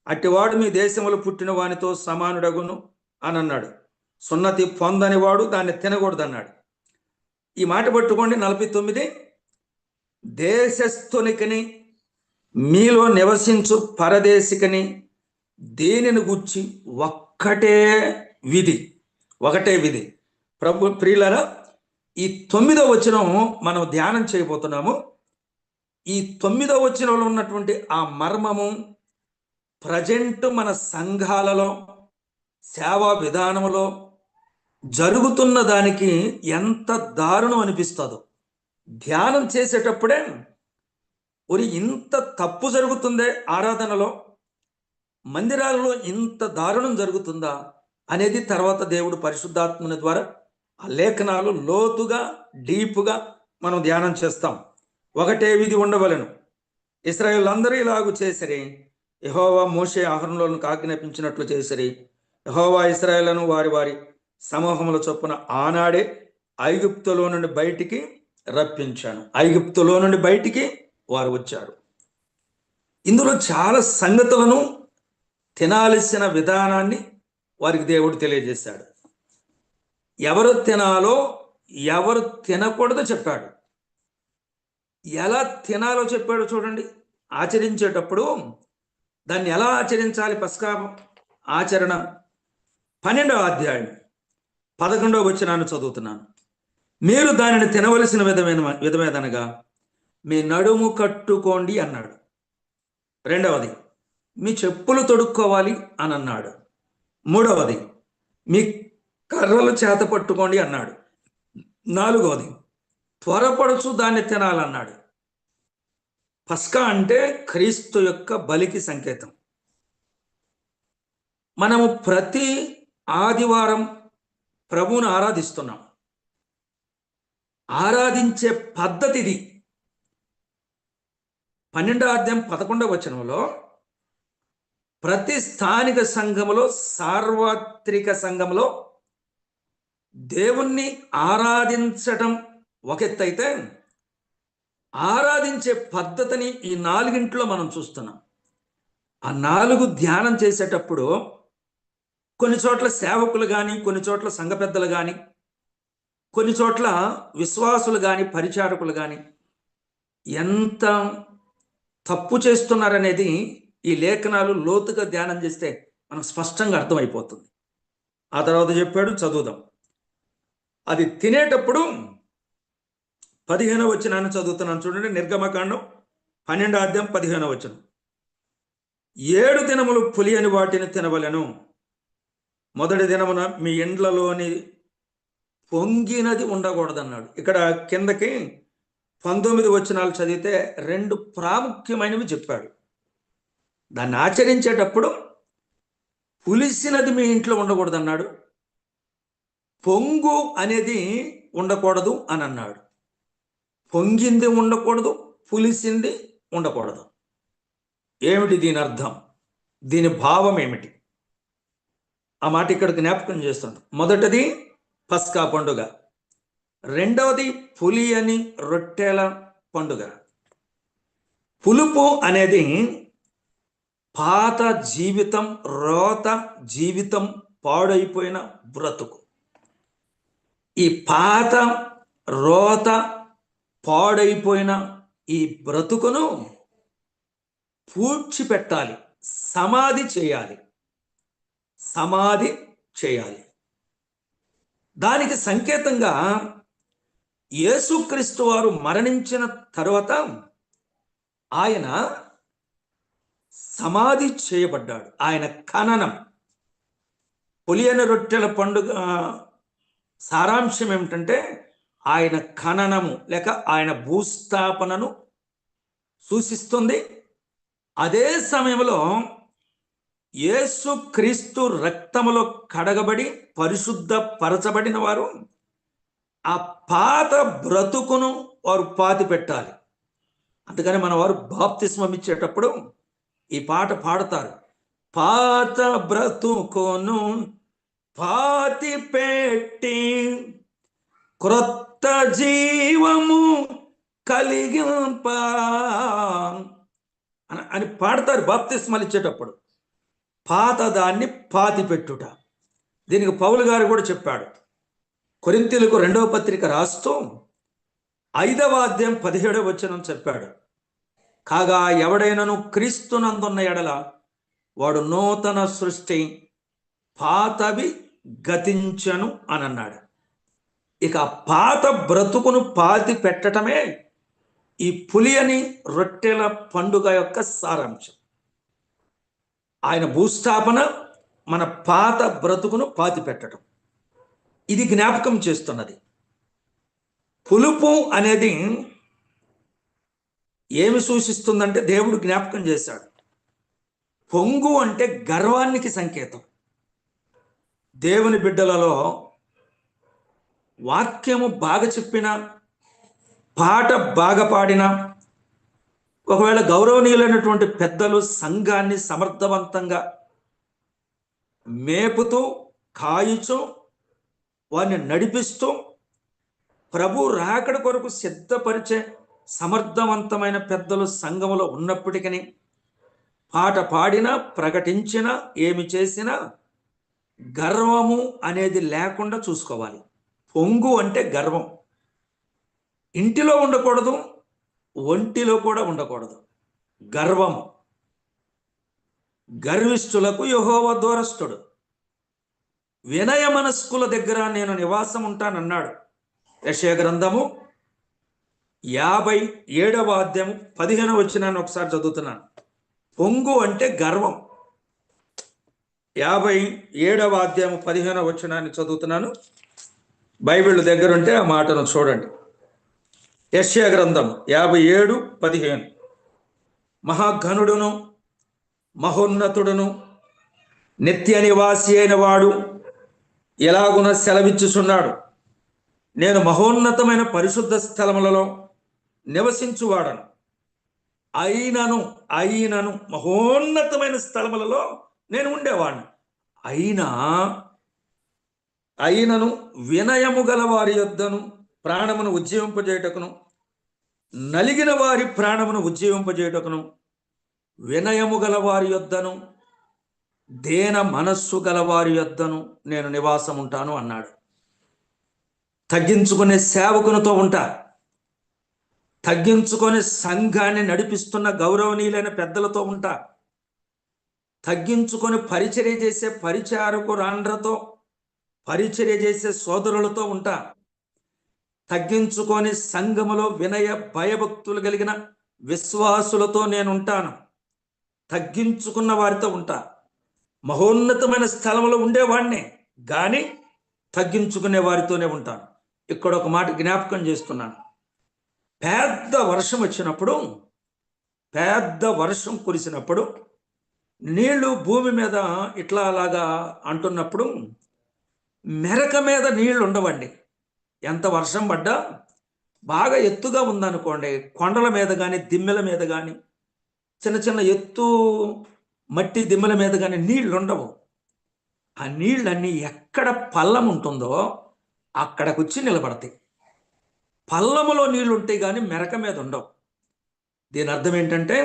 అట్టివాడు మీ దేశంలో పుట్టిన వానితో సమానుడగును అని అన్నాడు. సున్నతి పొందని వాడు దాన్ని తినకూడదు అన్నాడు. ఈ మాట పట్టుకోండి. 49 దేశస్థునికిని మీలో నివసించు పరదేశికని దేనిని గూర్చి ఒకటే విధి. ప్రభు ప్రియులారా, ఈ 9వ వచనం మనం ధ్యానం చేయబోతున్నాము. ఈ 9వ వచనంలో ఉన్నటువంటి ఆ మర్మము ప్రజెంట్ మన సంఘాలలో సేవా విధానంలో జరుగుతున్న దానికి ఎంత దారుణం అనిపిస్తుందో ధ్యానం చేసేటప్పుడే, ఒరి ఇంత తప్పు జరుగుతుందే ఆరాధనలో, మందిరాలలో ఇంత దారుణం జరుగుతుందా అనేది తర్వాత దేవుడు పరిశుద్ధాత్మని ద్వారా ఆ లేఖనాలు లోతుగా డీప్గా మనం ధ్యానం చేస్తాం. ఒకటే విధి ఉండవలెను. ఇశ్రాయేలులందరూ ఇలాగు చేసిరి. యెహోవా మోషే అహరోనులకు ఆజ్ఞాపించినట్లు చేసిరి. యెహోవా ఇశ్రాయేలును వారి వారి సమూహముల చొప్పున ఆనాడే ఐగుప్తులో నుండి బయటికి రప్పించాను. ఐగుప్తులో నుండి బయటికి వారు వచ్చారు. ఇందులో చాలా సంగతులను, తినాల్సిన విధానాన్ని వారికి దేవుడు తెలియజేశాడు. ఎవరు తినాలో ఎవరు తినకూడదో చెప్పాడు. ఎలా తినాలో చెప్పాడు చూడండి. ఆచరించేటప్పుడు దాన్ని ఎలా ఆచరించాలి? పస్కా ఆచరణ 12వ అధ్యాయం 11వ వచనాన్ని చదువుతున్నాను. మీరు దానిని తినవలసిన విధమేదనగా మీ నడుము కట్టుకోండి అన్నాడు. రెండవది, మీ చెప్పులు తొడుక్కోవాలి అని అన్నాడు. మూడవది, మీ కర్రలు చేత పట్టుకోండి అన్నాడు. నాలుగవది, త్వరపడుచు దాన్ని తినాలన్నాడు. పస్కా అంటే క్రీస్తు యొక్క బలికి సంకేతం. మనము ప్రతి ఆదివారం ప్రభువును ఆరాధిస్తున్నాం. ఆరాధించే పద్ధతి ఇది. 12వ అధ్యాయం 11వ వచనంలో ప్రతి స్థానిక సంఘములో, సార్వత్రిక సంఘంలో దేవుణ్ణి ఆరాధించటం ఒక ఎత్తు అయితే, ఆరాధించే పద్ధతిని ఈ 4 మనం చూస్తున్నాం. ఆ 4 ధ్యానం చేసేటప్పుడు కొన్ని చోట్ల సేవకులు కానీ, కొన్ని చోట్ల సంఘ పెద్దలు కానీ, కొన్ని చోట్ల విశ్వాసులు కానీ, పరిచారకులు కానీ ఎంత తప్పు చేస్తున్నారనేది ఈ లేఖనాలు లోతుగా ధ్యానం చేస్తే మనకు స్పష్టంగా అర్థమైపోతుంది. ఆ తర్వాత చెప్పాడు, చదువుదాం. అది తినేటప్పుడు 15వ వచనాన్ని చదువుతున్నాను చూడండి. నిర్గమకాండం 12వ అధ్యాయం 15వ వచనం. 7 దినములు పులియని వాటిని తినవలెను. మొదటి దినమున మీ ఇండ్లలోని పొంగినది ఉండకూడదన్నాడు. ఇక్కడ కిందకి 19 వచనాలు చదివితే 2 ప్రాముఖ్యమైనవి చెప్పాడు. దాన్ని ఆచరించేటప్పుడు పులిసినది మీ ఇంట్లో ఉండకూడదన్నాడు. పొంగు అనేది ఉండకూడదు అని అన్నాడు. పొంగింది ఉండకూడదు, పులిసింది ఉండకూడదు. ఏమిటి దీని అర్థం? దీని భావం ఏమిటి? ఆ మాట ఇక్కడ జ్ఞాపకం చేస్తుంది. మొదటిది పస్కా పండుగ, రెండవది పులియని రొట్టెల పండుగ. పులుపు అనేది పాత జీవితం, రోత జీవితం, పాడైపోయిన బ్రతుకు. ఈ పాత రోత పాడైపోయిన ఈ బ్రతుకును పూడ్చిపెట్టాలి, సమాధి చేయాలి. దానికి సంకేతంగా యేసుక్రీస్తు వారు మరణించిన తరువాత ఆయన సమాధి చేయబడ్డాడు. ఆయన ఖననం. పులియని రొట్టెల పండుగ సారాంశం ఏమిటంటే ఆయన ఖననము లేక ఆయన భూస్థాపనను సూచిస్తుంది. అదే సమయంలో యేసు క్రీస్తు రక్తములో కడగబడి పరిశుద్ధ పరచబడిన వారు ఆ పాత బ్రతుకును వారు పాతి పెట్టాలి. అందుకని మన వారు బాప్తిస్మం ఇచ్చేటప్పుడు ఈ పాట పాడతారు. పాత బ్రతుకును పాతి పెట్టి క్రొత్త జీవము కలిగింప అని పాడతారు బాప్తిస్మాలు ఇచ్చేటప్పుడు. పాత దాన్ని పాతి పెట్టుట. దీనికి పౌలు గారు కూడా చెప్పాడు. కొరింథీయులకు 2వ పత్రిక రాస్తూ 5వ అధ్యాయం 17వ వచనం చెప్పాడు. కాగా ఎవడైనను క్రీస్తునందున్న ఎడల వాడు నూతన సృష్టి, పాతవి గతించను అని అన్నాడు. ఇక పాత బ్రతుకును పాతి పెట్టటమే ఈ పులియని రొట్టెల పండుగ యొక్క సారాంశం. ఆయన భూస్థాపన, మన పాత బ్రతుకును పాతి పెట్టడం, ఇది జ్ఞాపకం చేస్తున్నది. పులుపు అనేది ఏమి సూచిస్తుందంటే దేవుడు జ్ఞాపకం చేశాడు. పొంగు అంటే గర్వానికి సంకేతం. దేవుని బిడ్డలలో వాక్యము బాగా చెప్పిన, పాట బాగా పాడిన, ఒకవేళ గౌరవనీయులైనటువంటి పెద్దలు సంఘాన్ని సమర్థవంతంగా మేపుతూ కాయుచూ వారిని నడిపిస్తూ ప్రభు రాకడ కొరకు సిద్ధపరిచే సమర్థవంతమైన పెద్దలు సంఘములో ఉన్నప్పటికీ పాట పాడినా ప్రకటించినా ఏమి చేసినా గర్వము అనేది లేకుండా చూసుకోవాలి. పొంగు అంటే గర్వం. ఇంటిలో ఉండకూడదు, ఒంటిలో కూడా ఉండకూడదు. గర్వము. గర్విష్ఠులకు యెహోవా దూరస్థుడు, వినయ మనస్కుల దగ్గర నేను నివాసం ఉంటానన్నాడు. యెషయా గ్రంథము 57వ అధ్యాయము 15వ వచనాన్ని ఒకసారి చదువుతున్నాను. పొంగు అంటే గర్వం. 57వ అధ్యాయము 15వ వచనాన్ని చదువుతున్నాను. బైబిల్ దగ్గర ఉంటే ఆ మాటను చూడండి. యెషయా గ్రంథం 57:15. మహాఘనుడును మహోన్నతుడును నిత్య నివాసి అయిన వాడు ఎలాగున సెలవిచ్చుచున్నాడు. నేను మహోన్నతమైన పరిశుద్ధ స్థలములలో నివసించువాడను. అయినను మహోన్నతమైన స్థలములలో నేను ఉండేవాడిని. అయినను వినయము గల వారి యొద్దను ప్రాణమును ఉజ్జీవింపజేయుటకును, నలిగిన వారి ప్రాణమును ఉజ్జీవింపజేయుటకును, వినయము గల వారి యొద్దను దేన మనస్సు గల వారి యొద్దను నేను నివాసం ఉంటాను అన్నాడు. తగ్గించుకునే సేవకునితో ఉంటా, తగ్గించుకొని సంఘాన్ని నడిపిస్తున్న గౌరవనీయులైన పెద్దలతో ఉంటా, తగ్గించుకొని పరిచర్య చేసే పరిచారకు రాండ్రతో, పరిచర్య చేసే సోదరులతో ఉంటా, తగ్గించుకొని సంఘములో వినయ భయభక్తులు కలిగిన విశ్వాసులతో నేను ఉంటాను. తగ్గించుకున్న వారితో ఉంటా. మహోన్నతమైన స్థలంలో ఉండేవాడినే కానీ తగ్గించుకునే వారితోనే ఉంటాను. ఇక్కడ ఒక మాట జ్ఞాపకం చేస్తున్నాను. పెద్ద వర్షం వచ్చినప్పుడు, పెద్ద వర్షం కురిసినప్పుడు, నీళ్లు భూమి మీద ఇట్లా అలాగా అంటున్నప్పుడు మెరక మీద నీళ్లు ఉండవండి. ఎంత వర్షం పడ్డా బాగా ఎత్తుగా ఉందనుకోండి, కొండల మీద కానీ దిమ్మెల మీద కానీ చిన్న చిన్న ఎత్తు మట్టి దిమ్మల మీద కానీ నీళ్ళు ఉండవు. ఆ నీళ్ళన్నీ ఎక్కడ పల్లం ఉంటుందో అక్కడికి వచ్చి నిలబడతాయి. పల్లములో నీళ్ళు ఉంటాయి కానీ మెరక మీద ఉండవు. దీని అర్థం ఏంటంటే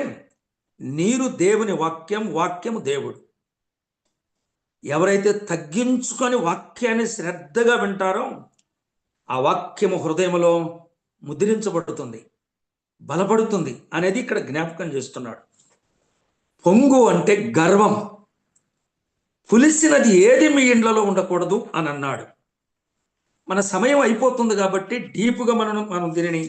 నీరు దేవుని వాక్యం, వాక్యము దేవుడు. ఎవరైతే తగ్గించుకొని వాక్యాన్ని శ్రద్ధగా వింటారో ఆ వాక్యము హృదయంలో ముద్రించబడుతుంది, బలపడుతుంది అనేది ఇక్కడ జ్ఞాపకం చేస్తున్నాడు. పొంగు అంటే గర్వం. పులిసినది ఏది మీ ఇండ్లలో ఉండకూడదు అని అన్నాడు. మన సమయం అయిపోతుంది కాబట్టి డీప్గా మనం దీనిని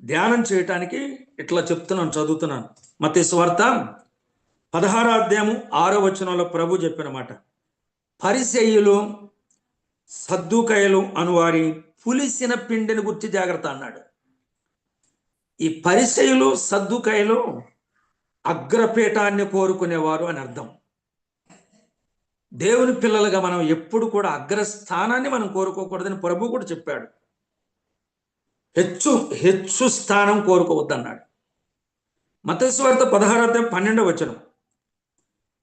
ధ్యానం చేయటానికి ఇట్లా చెప్తున్నాను, చదువుతున్నాను. మత్తయి సువార్త 16వ అధ్యాయము 6వ వచనంలో ప్రభు చెప్పిన మాట, పరిసయ్యులు సద్దూకయ్యులు అనువారి పులిసిన పిండిని గురించి జాగ్రత్త అన్నాడు. ఈ పరిసయ్యులు సద్దూకయ్యులు అగ్రపీఠాన్ని కోరుకునేవారు అని అర్థం. దేవుని పిల్లలుగా మనం ఎప్పుడు కూడా అగ్రస్థానాన్ని మనం కోరుకోకూడదని ప్రభు కూడా చెప్పాడు. హెచ్చు స్థానం కోరుకోవద్దన్నాడు. మత్తయి సువార్త 16వ అధ్యాయం 12వ వచనం,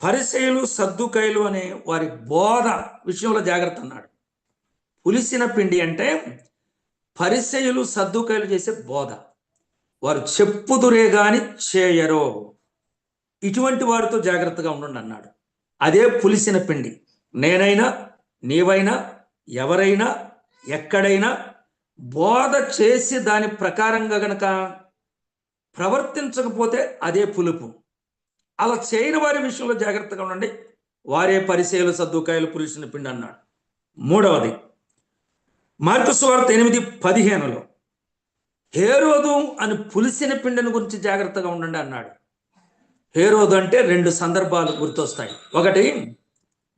పరిసయ్యులు సద్దూకయ్యులు అనే వారి బోధ విషయంలో జాగ్రత్త అన్నాడు. పులిసిన పిండి అంటే పరిసయ్యులు సద్దూకయ్యులు చేసే బోధ. వారు చెప్పుదురే గాని చేయరో, ఇటువంటి వారితో జాగ్రత్తగా ఉండండి అన్నాడు. అదే పులిసిన పిండి. నేనైనా నీవైనా ఎవరైనా ఎక్కడైనా బోధ చేసి దాని ప్రకారంగా గనక ప్రవర్తించకపోతే అదే పులుపు. అలా చేయని వారి విషయంలో జాగ్రత్తగా ఉండండి, వారే పరిసయ్యులు సద్దూకయ్యులు పులిసిన పిండి అన్నాడు. మూడవది, మార్కు సువార్త 8:15లో హేరోదు అని పులిసిన పిండిని గురించి జాగ్రత్తగా ఉండండి అన్నాడు. హేరోదు అంటే 2 సందర్భాలు గుర్తొస్తాయి.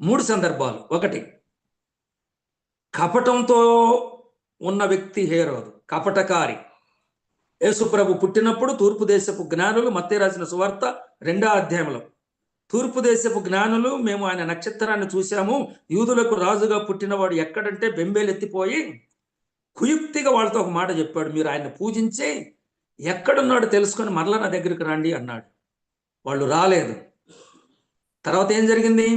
3 సందర్భాలు. 1, కపటంతో ఉన్న వ్యక్తి హేరోదు, కపటకారి. యేసుప్రభు పుట్టినప్పుడు తూర్పు దేశపు జ్ఞానులు, మత్తయి రాసిన సువార్త 2వ అధ్యాయంలో, తూర్పు దేశపు జ్ఞానులు మేము ఆయన నక్షత్రాన్ని చూశాము, యూదులకు రాజుగా పుట్టినవాడు ఎక్కడంటే బెంబేలెత్తిపోయి కుయుక్తిగా వాళ్ళతో ఒక మాట చెప్పాడు, మీరు ఆయన పూజించి ఎక్కడున్నాడు తెలుసుకొని మరలా నా దగ్గరికి రండి అన్నాడు. వాళ్ళు రాలేదు. తర్వాత ఏం జరిగింది?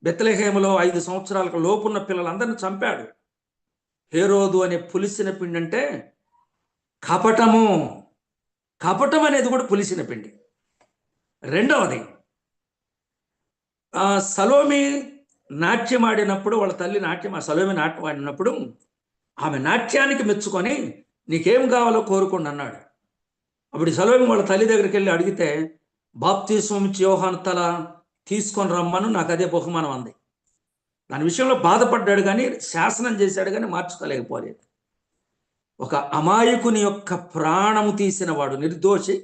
బెత్లెహేములో 5 సంవత్సరాలకు లోపున్న పిల్లలందరిని చంపాడు. హేరోదు అనే పులిసిన పిండి అంటే కపటము. కపటం అనేది కూడా పులిసిన పిండి. రెండవది, సలోమి నాట్యం ఆడినప్పుడు, వాళ్ళ తల్లి సలోమి నాట్యం ఆడినప్పుడు ఆమె నాట్యానికి మెచ్చుకొని నీకేం కావాలో కోరుకోండి అన్నాడు. అప్పుడు సలోమి వాళ్ళ తల్లి దగ్గరికి వెళ్ళి అడిగితే, బాప్తిస్మం ఇచ్చి యోహాను తల తీసుకొని రమ్మను, నాకు అదే బహుమానం అంది. దాని విషయంలో బాధపడ్డాడు కానీ, శాసనం చేశాడు కానీ మార్చుకోలేకపోలేదు. ఒక అమాయకుని యొక్క ప్రాణము తీసినవాడు, నిర్దోషి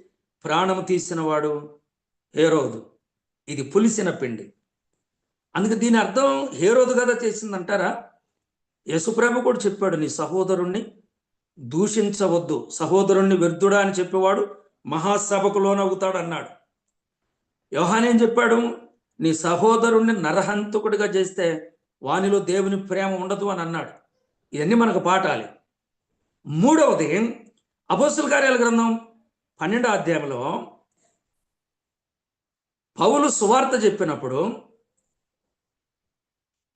ప్రాణము తీసినవాడు హేరోదు. ఇది పులిసిన పిండి. అందుకే దీని అర్థం హేరోదు కదా చేసిందంటారా? యేసుప్రభు కూడా చెప్పాడు, నీ సహోదరుణ్ణి దూషించవద్దు, సహోదరుణ్ణి వ్యర్థుడా అని చెప్పేవాడు మహాసభకు లోనవుతాడు అన్నాడు. యోహాను ఏం చెప్పాడు? నీ సహోదరుణ్ణి నరహంతకుడిగా చేస్తే వానిలో దేవుని ప్రేమ ఉండదు అని అన్నాడు. ఇవన్నీ మనకు పాఠాలి. మూడవది, అపోస్తుల కార్యాల గ్రంథం 12వ అధ్యాయంలో పౌలు సువార్త చెప్పినప్పుడు,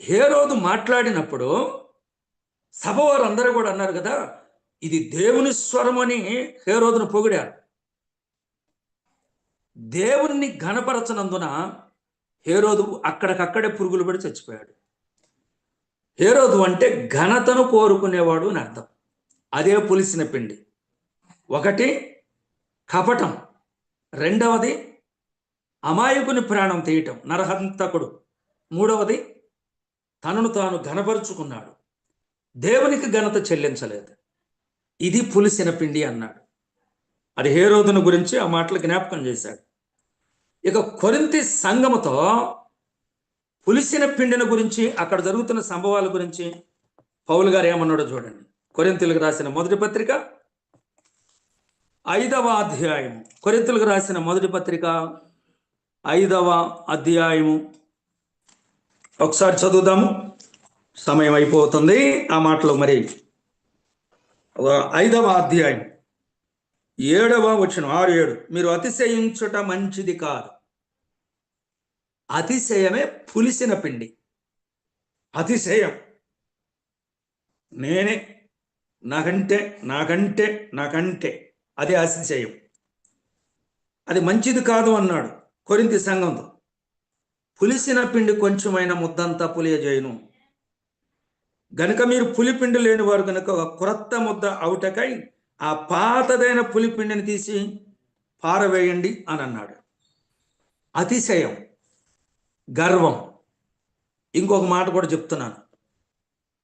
హేరోదు మాట్లాడినప్పుడు సభ వారందరూ కూడా అన్నారు కదా, ఇది దేవుని స్వరం అని హేరోదును పొగిడారు. దేవుణ్ణి ఘనపరచనందున హేరోదు అక్కడికక్కడే పురుగులు పడి చచ్చిపోయాడు. హేరోదు అంటే ఘనతను కోరుకునేవాడు అని అర్థం. అదే పులిసిన పిండి. 1, కపటం. రెండవది, అమాయకుని ప్రాణం తీయటం, నరహంతకుడు. మూడవది, తనను తాను ఘనపరుచుకున్నాడు, దేవునికి ఘనత చెల్లించలేదు. ఇది పులిసిన పిండి అన్నాడు. అది హేరోదును గురించి ఆ మాటలు జ్ఞాపకం చేశాడు. ఇక కొరింథీ సంఘముతో పులిసిన పిండిని గురించి, అక్కడ జరుగుతున్న సంభవాల గురించి పౌలు గారు ఏమన్నాడో చూడండి. కొరింథీయులకు రాసిన మొదటి పత్రిక 5వ అధ్యాయము. కొరింథీయులకు రాసిన మొదటి పత్రిక 5వ అధ్యాయము ఒకసారి చదువుదాము, సమయం అయిపోతుంది. ఆ మాటలు మరి 5వ అధ్యాయం 7వ వచనం, 6, 7, మీరు అతిశయించుట మంచిది కాదు. అతిశయమే పులిసిన పిండి. అతిశయం, నేనే, నాకంటే నాకంటే నాకంటే, అదే అతిశయం. అది మంచిది కాదు అన్నాడు కొరింథీ సంఘంతో. పులిసిన పిండి కొంచెమైన ముద్దంతా పులియజేయును గనుక మీరు పులిపిండి లేని వారు కనుక ఒక క్రొత్త ముద్ద అవుటకై ఆ పాతదైన పులిపిండిని తీసి పారవేయండి అని అన్నాడు. అతిశయం, గర్వం. ఇంకొక మాట కూడా చెప్తున్నాను.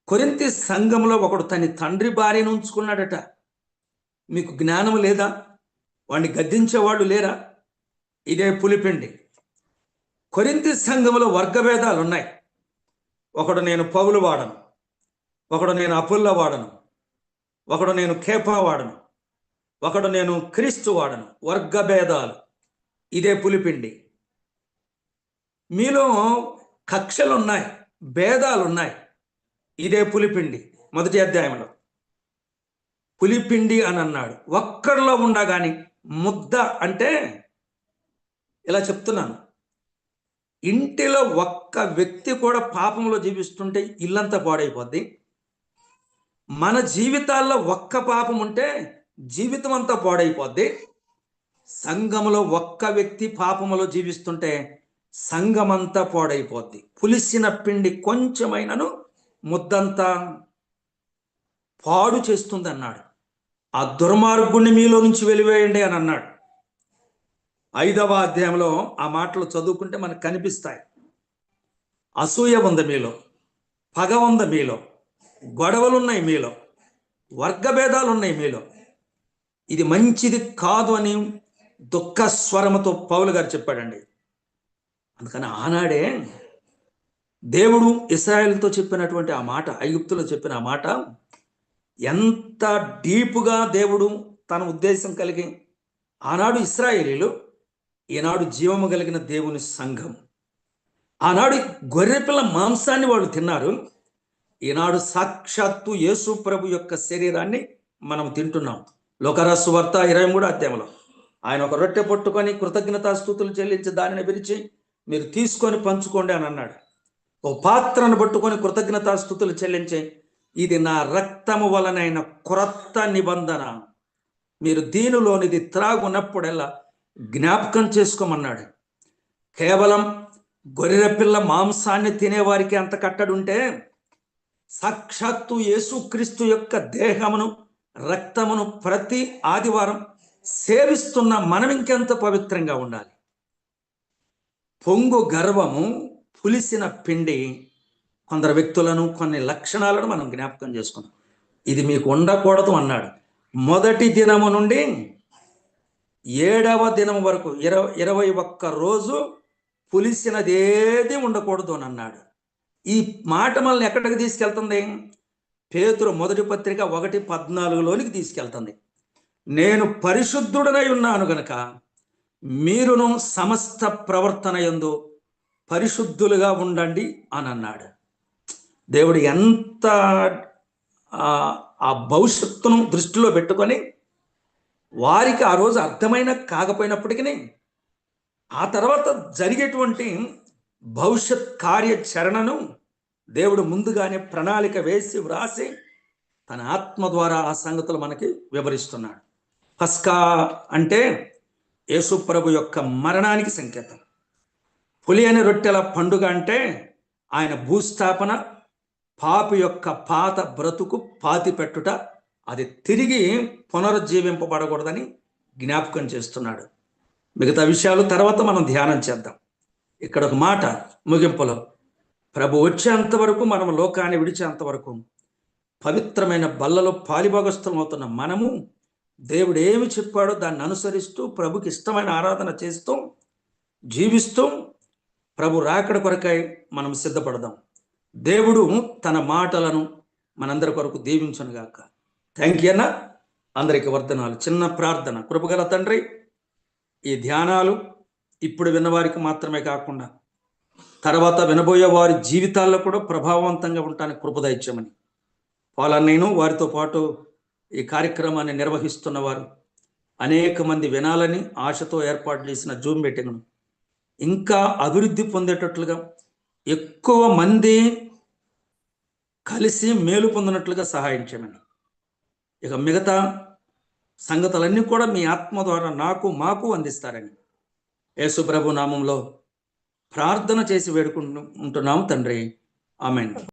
కొరింథీ సంఘంలో ఒకడు తన తండ్రి భార్యను ఉంచుకున్నాడట. మీకు జ్ఞానం లేదా? వాడిని గద్దించేవాళ్ళు లేరా? ఇదే పులిపిండి. కొరింథీ సంఘములో వర్గభేదాలు ఉన్నాయి. ఒకడు నేను పౌలు వాడను, ఒకడు నేను అపుల్ల వాడను, ఒకడు నేను కేఫా వాడను, ఒకడు నేను క్రీస్తు వాడను. వర్గభేదాలు. ఇదే పులిపిండి. మీలో కక్షలు ఉన్నాయి, భేదాలు ఉన్నాయి. ఇదే పులిపిండి. మొదటి అధ్యాయంలో పులిపిండి అని అన్నాడు. ఒక్కడిలో ఉండగాని ముద్ద అంటే ఇలా చెప్తున్నాను, ఇంటిలో ఒక్క వ్యక్తి కూడా పాపంలో జీవిస్తుంటే ఇల్లంతా పాడైపోద్ది. మన జీవితాల్లో ఒక్క పాపం ఉంటే జీవితం అంతా పాడైపోద్ది. సంఘములో ఒక్క వ్యక్తి పాపములో జీవిస్తుంటే సంఘమంతా పాడైపోద్ది. పులిసిన పిండి కొంచెమైనను ముద్దంతా పాడు చేస్తుంది అన్నాడు. ఆ దుర్మార్గుణ్ణి మీలో నుంచి వెలివేయండి అని అన్నాడు. 5వ అధ్యాయంలో ఆ మాటలు చదువుకుంటే మనకు కనిపిస్తాయి. అసూయ ఉంది మీలో, పగ ఉంది మీలో, గొడవలున్నాయి మీలో, వర్గభేదాలు ఉన్నాయి మీలో. ఇది మంచిది కాదు అని దుఃఖ స్వరముతో పౌలు గారు చెప్పాడండి. అందుకని ఆనాడే దేవుడు ఇశ్రాయేలుతో చెప్పినటువంటి ఆ మాట, ఐగుప్తులో చెప్పిన ఆ మాట ఎంత డీపుగా దేవుడు తన ఉద్దేశం కలిగి, ఆనాడు ఇశ్రాయేలీలు, ఈనాడు జీవము కలిగిన దేవుని సంఘం. ఆనాడు గొర్రెపిల్ల మాంసాన్ని వాళ్ళు తిన్నారు, ఈనాడు సాక్షాత్తు యేసు ప్రభు యొక్క శరీరాన్ని మనం తింటున్నాం. లోకరాసు వార్త 23వ అధ్యాయంలో ఆయన ఒక రొట్టె పట్టుకొని కృతజ్ఞతాస్తుతులు చెల్లించి దానిని విరిచి మీరు తీసుకొని పంచుకోండి అని అన్నాడు. ఒక పాత్రను పట్టుకొని కృతజ్ఞతాస్తుతులు చెల్లించి ఇది నా రక్తము వలనైన క్రొత్త నిబంధన, మీరు దీనిలోనిది త్రాగునప్పుడల్లా జ్ఞాపకం చేసుకోమన్నాడు. కేవలం గొర్రెపిల్ల మాంసాన్ని తినేవారికి అంత కట్టడుంటే సాక్షాత్తు యేసుక్రీస్తు యొక్క దేహమును రక్తమును ప్రతి ఆదివారం సేవిస్తున్న మనం ఇంకెంత పవిత్రంగా ఉండాలి. పొంగు గర్వము, పులిసిన పిండి కొందరు వ్యక్తులను, కొన్ని లక్షణాలను మనం జ్ఞాపకం చేసుకున్నాం. ఇది మీకు ఉండకూడదు అన్నాడు. మొదటి దినము నుండి 7వ దినం వరకు 21 రోజు పులిసినది ఏది ఉండకూడదు అని అన్నాడు. ఈ మాట మనల్ని ఎక్కడికి తీసుకెళ్తుంది? పేతురు మొదటి పత్రిక 1:14లోనికి తీసుకెళ్తుంది. నేను పరిశుద్ధుడనై ఉన్నాను గనక మీరును సమస్త ప్రవర్తన యందు పరిశుద్ధులుగా ఉండండి అని అన్నాడు. దేవుడు ఎంత ఆ భవిష్యత్తును దృష్టిలో పెట్టుకొని, వారికి ఆ రోజు అర్థమైన కాకపోయినప్పటికీ ఆ తర్వాత జరిగేటువంటి భవిష్యత్ కార్యాచరణను దేవుడు ముందుగానే ప్రణాళిక వేసి వ్రాసి తన ఆత్మ ద్వారా ఆ సంగతులు మనకి వివరిస్తున్నాడు. పస్కా అంటే యేసు ప్రభు యొక్క మరణానికి సంకేతం. పులి అనే రొట్టెల పండుగ అంటే ఆయన భూస్థాపన, పాపి యొక్క పాత బ్రతుకు పాతి పెట్టుట, అది తిరిగి పునరుజ్జీవింపబడకూడదని జ్ఞాపకం చేస్తున్నాడు. మిగతా విషయాలు తర్వాత మనం ధ్యానం చేద్దాం. ఇక్కడ ఒక మాట ముగింపులో, ప్రభు వచ్చేంత వరకు, మనం లోకాన్ని విడిచేంత వరకు పవిత్రమైన బల్లలో పాలిభాగస్థలం అవుతున్న మనము దేవుడు ఏమి చెప్పాడో దాన్ని అనుసరిస్తూ ప్రభుకి ఇష్టమైన ఆరాధన చేస్తూ జీవిస్తూ ప్రభు రాకడ కొరకై మనం సిద్ధపడదాం. దేవుడు తన మాటలను మనందరి కొరకు దీవించునుగాక. థ్యాంక్ యూ అన్న. అందరికీ వర్ధనాలు. చిన్న ప్రార్థన. కృపగల తండ్రి, ఈ ధ్యానాలు ఇప్పుడు విన్నవారికి మాత్రమే కాకుండా తర్వాత వినబోయే వారి జీవితాల్లో కూడా ప్రభావవంతంగా ఉండటానికి కృప దయచేయమని, నేను వారితో పాటు ఈ కార్యక్రమాన్ని నిర్వహిస్తున్న వారు అనేక మంది వినాలని ఆశతో ఏర్పాటు చేసిన జూమ్ మీటింగ్ను ఇంకా అభివృద్ధి పొందేటట్లుగా, ఎక్కువ మంది కలిసి మేలు పొందినట్లుగా సహాయం చేయమని, ఇక మిగతా సంగతులన్నీ కూడా మీ ఆత్మ ద్వారా మాకు అందిస్తారని యేసు ప్రభు నామంలో ప్రార్థన చేసి వేడుకుంటున్నాము తండ్రి. ఆమేన్.